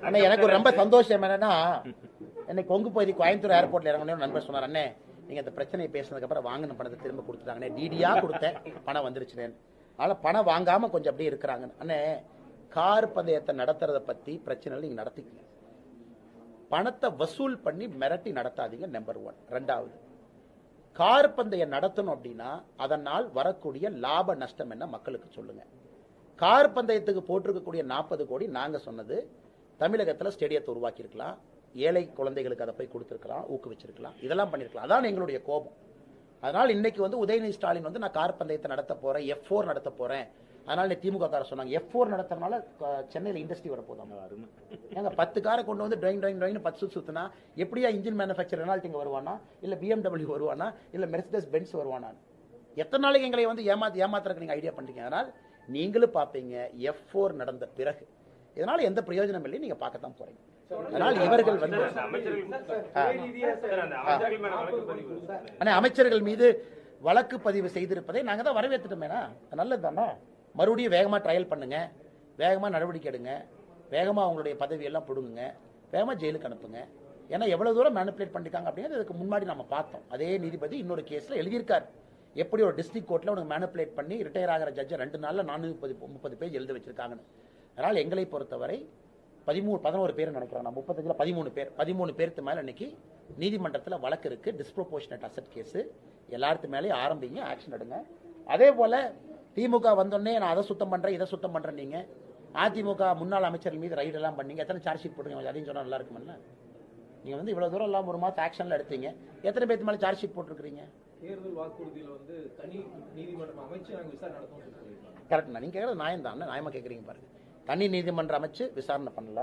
அண்ணா எனக்கு ஒரு ரொம்ப சந்தோஷம் என்னன்னா, என்னை கொங்கு பகுதி கோயம்புத்தூர் ஏர்போர்ட்ல இறங்கணும் நண்பர் சொன்னார், அண்ணே நீங்க அந்த பிரச்சனையை பேசினதுக்கு அப்புறம் வாங்கின பணத்தை திரும்ப கொடுத்துட்டாங்கண்ணே, டிடியா கொடுத்தேன் பணம் வந்துருச்சுனேன். அதனால பணம் வாங்காம கொஞ்சம் அப்படியே இருக்கிறாங்க. அண்ணே கார் பந்தயத்தை நடத்துறத பத்தி பிரச்சனை நீங்க நடத்திக்கங்க, பணத்தை வசூல் பண்ணி மிரட்டி நடத்தாதீங்க. நம்பர் 1. 2வது, கார் பந்தயம் நடத்தணும் அப்படின்னா அதனால் வரக்கூடிய லாப நஷ்டம் என்ன மக்களுக்கு சொல்லுங்க. கார் பந்தயத்துக்கு போட்டிருக்கக்கூடிய 40 கோடி நாங்க சொன்னது தமிழகத்தில் ஸ்டேடியத்தை உருவாக்கி இருக்கலாம், ஏழை குழந்தைகளுக்கு அதை போய் கொடுத்துருக்கலாம், ஊக்குவிச்சிருக்கலாம், இதெல்லாம் பண்ணிருக்கலாம். அதான் எங்களுடைய கோபம். அதனால் இன்னைக்கு உதயநிதி ஸ்டாலின் நான் கார் பந்தயத்தை நடத்த போறேன், F4 நடத்த போறேன். அதனால திமுக காரர் சொன்னாங்க F4 நடத்துறதுனால சென்னையில் இண்டஸ்ட்ரி வரப்போதாங்க. ஏங்க 10 காரை கொண்டு வந்து ட்ரைங் ட்ரைங் ட்ரைங் 10 சுத்துனா எப்படியா இன்ஜின் மேனுஃபேக்சர் ரெனால்ட் இங்க வருவானா, இல்ல BMW வருவானா, இல்ல மெர்சிடஸ் பென்ஸ் வருவானா? எத்தனை நாளைக்கு எங்களை ஏமாத்துறதுக்கு நீங்க ஐடியா பண்றீங்க? அதனால் நீங்களும் பாப்பீங்க F4 நடந்த பிறகு இதனால எந்த பிரயோஜனம் இல்லை, நீங்க பார்க்கத்தான் போறீங்க. அதனால் இவர்கள் அமைச்சர்கள் மீது வழக்கு பதிவு செய்திருப்பதை நாங்க தான் வரவேற்றுட்டோமேனா, நல்லது தானே. மறுபடியும் வேகமா ட்ரையல் பண்ணுங்க, வேகமா நடவடிக்கை எடுங்க, வேகமா அவங்களுடைய பதவி எல்லாம் பிடுங்குங்க, வேகமா ஜெயிலுக்கு அனுப்புங்க. ஏன்னா எவ்வளவு தூரம் மேனிபுலேட் பண்ணிருக்காங்க அப்படிங்கிறது இதுக்கு முன்னாடி நம்ம பார்த்தோம். அதே நீதிபதி இன்னொரு கேஸ்ல எழுதியிருக்காரு, எப்படி ஒரு டிஸ்ட்ரிக்ட் கோர்ட்ல உனக்கு மேனிபுலேட் பண்ணி ரிட்டையர் ஆகிற ஜட்ஜை 2 நாள்ல 430 பேஜ் எழுத வச்சிருக்காங்கன்னு. அதனால் எங்களை பொறுத்தவரை 11 பேர் நினைக்கிறாங்க, 35ல 13 பேருக்கு மேல இன்னைக்கு நீதிமன்றத்தில் வழக்கு இருக்கு. டிஸ்ப்ரோபோர்ஷனேட் அசெட் கேஸ் எல்லாருக்கு மேலே ஆரம்பிங்க, ஆக்ஷன் எடுங்க. அதே போல திமுக வந்தோடனே நான் அதை சுத்தம் பண்றேன் இதை சுத்தம் பண்றேன், நீங்க அதிமுக முன்னாள் அமைச்சர்கள் மீது ரைடு எல்லாம் பண்ணீங்க, எத்தனை சார்ஜ் ஷீட் போட்டுருங்க அதையும் சொன்னா நல்லா இருக்கும்ல. நீங்க இவ்வளவு தூரம் எல்லாம் 1 மாசம் ஆக்ஷன்ல எடுத்தீங்க, எத்தனை பேருக்கு மேல சார்ஜ் ஷீட் போட்டுருக்கீங்க? தேர்தல் வாக்குறுதியில தனி நீதிமன்றம் அமைச்சு நாங்கள் விசாரணை நடத்துவோம். கரெக்ட், நீங்க கேட்கறது நியாயம் தான், நியாயமா கேட்கறீங்க பாருங்க. தனி நீதிமன்றம் அமைச்சு விசாரணை பண்ணல,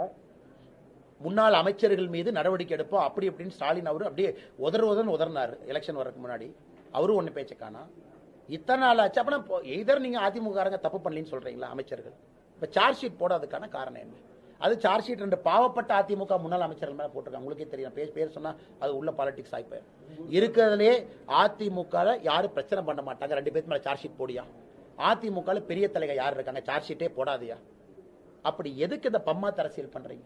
முன்னாள் அமைச்சர்கள் மீது நடவடிக்கை எடுப்போம் அப்படி இப்படின்னு ஸ்டாலின் அவரு அப்படியே உதறினாரு எலெக்ஷன் வரக்கு முன்னாடி. அவரும் ஒண்ணு பேச்ச காணா. இத்தனை நாள் ஆச்சு. அப்ப எதர் நீங்க அதிமுக தப்பு பண்ணலன்னு சொல்றீங்களா அமைச்சர்கள்? இப்ப சார்ஜ் ஷீட் போடாததுக்கான காரணம் என்ன? அது சார்ஜ் ஷீட் 2 பாவப்பட்ட அதிமுக முன்னாள் அமைச்சர்கள் மேல போட்டிருக்காங்க. உங்களுக்கே தெரியும், பேர் சொன்னா அது உள்ள பாலிடிக்ஸ் ஆயிப்போம். இருக்கிறதுலே அதிமுக யாரும் பிரச்சனை பண்ண மாட்டாங்க, 2 பேருக்கு மேல சார்ஜ் ஷீட் போடியா. அதிமுக பெரிய தலைவர் யார் இருக்காங்க, சார்ஜ் ஷீட்டே போடாதியா. அப்படி எதுக்கு இந்த பம்மாத்து அரசியல் பண்றீங்க?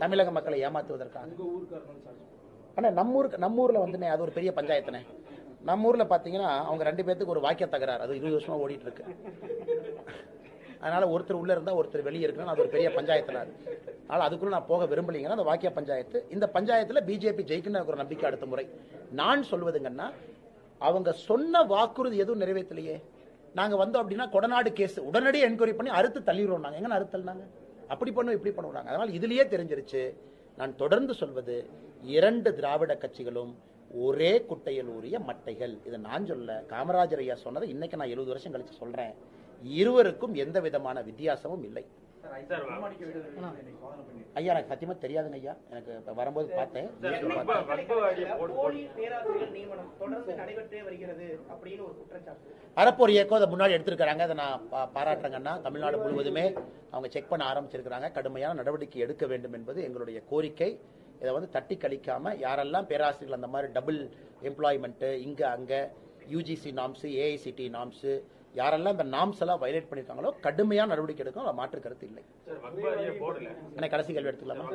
தமிழக மக்களை ஏமாத்துவதற்காக. ஆனா நம்ம ஊர்ல அது ஒரு பெரிய பஞ்சாயத்துனே. நம்ம ஊர்ல பாத்தீங்கன்னா அவங்க 2 பேருக்கு ஒரு வாக்கிய தகராறு, அது 20 வருஷமா ஓடிட்டு இருக்கு. அதனால ஒருத்தர் உள்ள இருந்தா ஒருத்தர் வெளியே இருக்கணும், அது ஒரு பெரிய பஞ்சாயத்துல. அதனால அதுக்குள்ள நான் போக விரும்பலீங்கன்னா அந்த வாக்கிய பஞ்சாயத்து. இந்த பஞ்சாயத்துல பிஜேபி ஜெயிக்கணும் ஒரு நம்பிக்கை அடுத்த முறை. நான் சொல்வதுங்கன்னா அவங்க சொன்ன வாக்குறுதி எதுவும் நிறைவேற்றலையே. நாங்க வந்தோம் அப்படின்னா கொடநாடு கேஸ் உடனடியே என்கொயரி பண்ணி அறுத்து தள்ளிடுவோம். நாங்க எங்க அறுத்தல்னாங்க, அப்படி பண்ணுவோம் இப்படி பண்ணுவாங்க. அதனால இதுலயே தெரிஞ்சிருச்சு. நான் தொடர்ந்து சொல்வது 2 திராவிட கட்சிகளும் ஒரே குட்டையில் ஊறிய மட்டைகள். இதை நான் சொல்ல, காமராஜர் ஐயா சொன்னதை இன்னைக்கு நான் 70 வருஷம் கழிச்சு சொல்றேன். இருவருக்கும் எந்த விதமான வித்தியாசமும் இல்லை. ஐயா எனக்கு சத்தியமா தெரியாதுங்க ஐயா, எனக்கு வரும்போது பார்த்தேன். அறப்போர் இயக்கம் அதை முன்னாடி எடுத்திருக்காங்க, அதை நான் பாராட்டுறேங்கன்னா. தமிழ்நாடு முழுவதுமே அவங்க செக் பண்ண ஆரம்பிச்சிருக்கிறாங்க. கடுமையான நடவடிக்கை எடுக்க வேண்டும் என்பது எங்களுடைய கோரிக்கை. இதை தட்டி கழிக்காம யாரெல்லாம் பேராசிரியர்கள் அந்த மாதிரி டபுள் எம்ப்ளாய்மெண்ட் இங்க அங்க UGC நாம்ஸ், AICT நாம்ஸ், யாரெல்லாம் இந்த நாம்ஸ் எல்லாம் வயலேட் பண்ணிருக்காங்களோ கடுமையான நடவடிக்கை எடுக்கும், மாற்று கருத்து இல்லை. கடைசி கேள்வி எடுத்துக்கலாமா?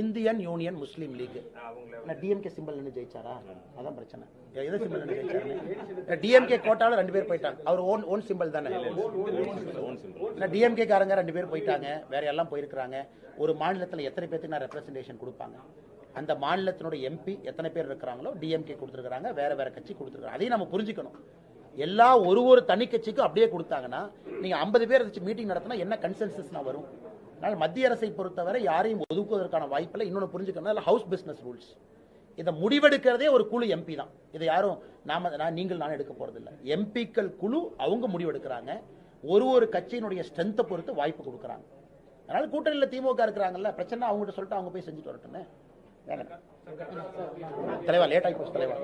இந்தியன் யூனியன் முஸ்லீம் லீக் டிஎம்கே சிம்பிள் நின்று ஜெயிச்சாரா? அதான் பிரச்சனை. எது சிம்பிள் நின்று ஜெயிச்சாரு? டிஎம்கே கோட்டால 2 பேர் போயிட்டாங்க. அவர் ஓன் சிம்பிள் தானே. டிஎம்கே காரங்க 2 பேர் போயிட்டாங்க, வேற எல்லாம் போயிருக்காங்க. ஒரு மாநிலத்தில் எத்தனை பேருக்கு நான் ரெப்ரசன்டேஷன் கொடுப்பாங்க? அந்த மாநிலத்தினுடைய MP எத்தனை பேர் இருக்கிறாங்களோ டிஎம்கே கொடுத்துருக்காங்க, வேற கட்சி கொடுத்துருக்காங்க. அதையும் நம்ம புரிஞ்சுக்கணும். எல்லா ஒரு தனி கட்சிக்கும் அப்படியே கொடுத்தாங்கன்னா நீங்க 50 பேர் வச்சு மீட்டிங் நடத்தினா என்ன கன்சென்சஸ் வரும்? அதனால மத்திய அரசை பொறுத்தவரை யாரையும் ஒதுக்குவதற்கான வாய்ப்பில்லை. இன்னொன்று புரிஞ்சுக்கணும், ஹவுஸ் பிசினஸ் ரூல்ஸ். இதை முடிவெடுக்கிறதே ஒரு குழு MP தான். இதை யாரும் நான் எடுக்க போறதில்லை. MPக்கள் குழு அவங்க முடிவெடுக்கிறாங்க. ஒரு கட்சியினுடைய ஸ்ட்ரென்த்தை பொறுத்து வாய்ப்பு கொடுக்குறாங்க. அதனால கூட்டணியில் திமுக இருக்கிறாங்கல்ல, பிரச்சனை அவங்ககிட்ட சொல்லிட்டு அவங்க போய் செஞ்சுட்டு வரட்டுமே. தலைவா லேட் ஆகி போச்சு தலைவா.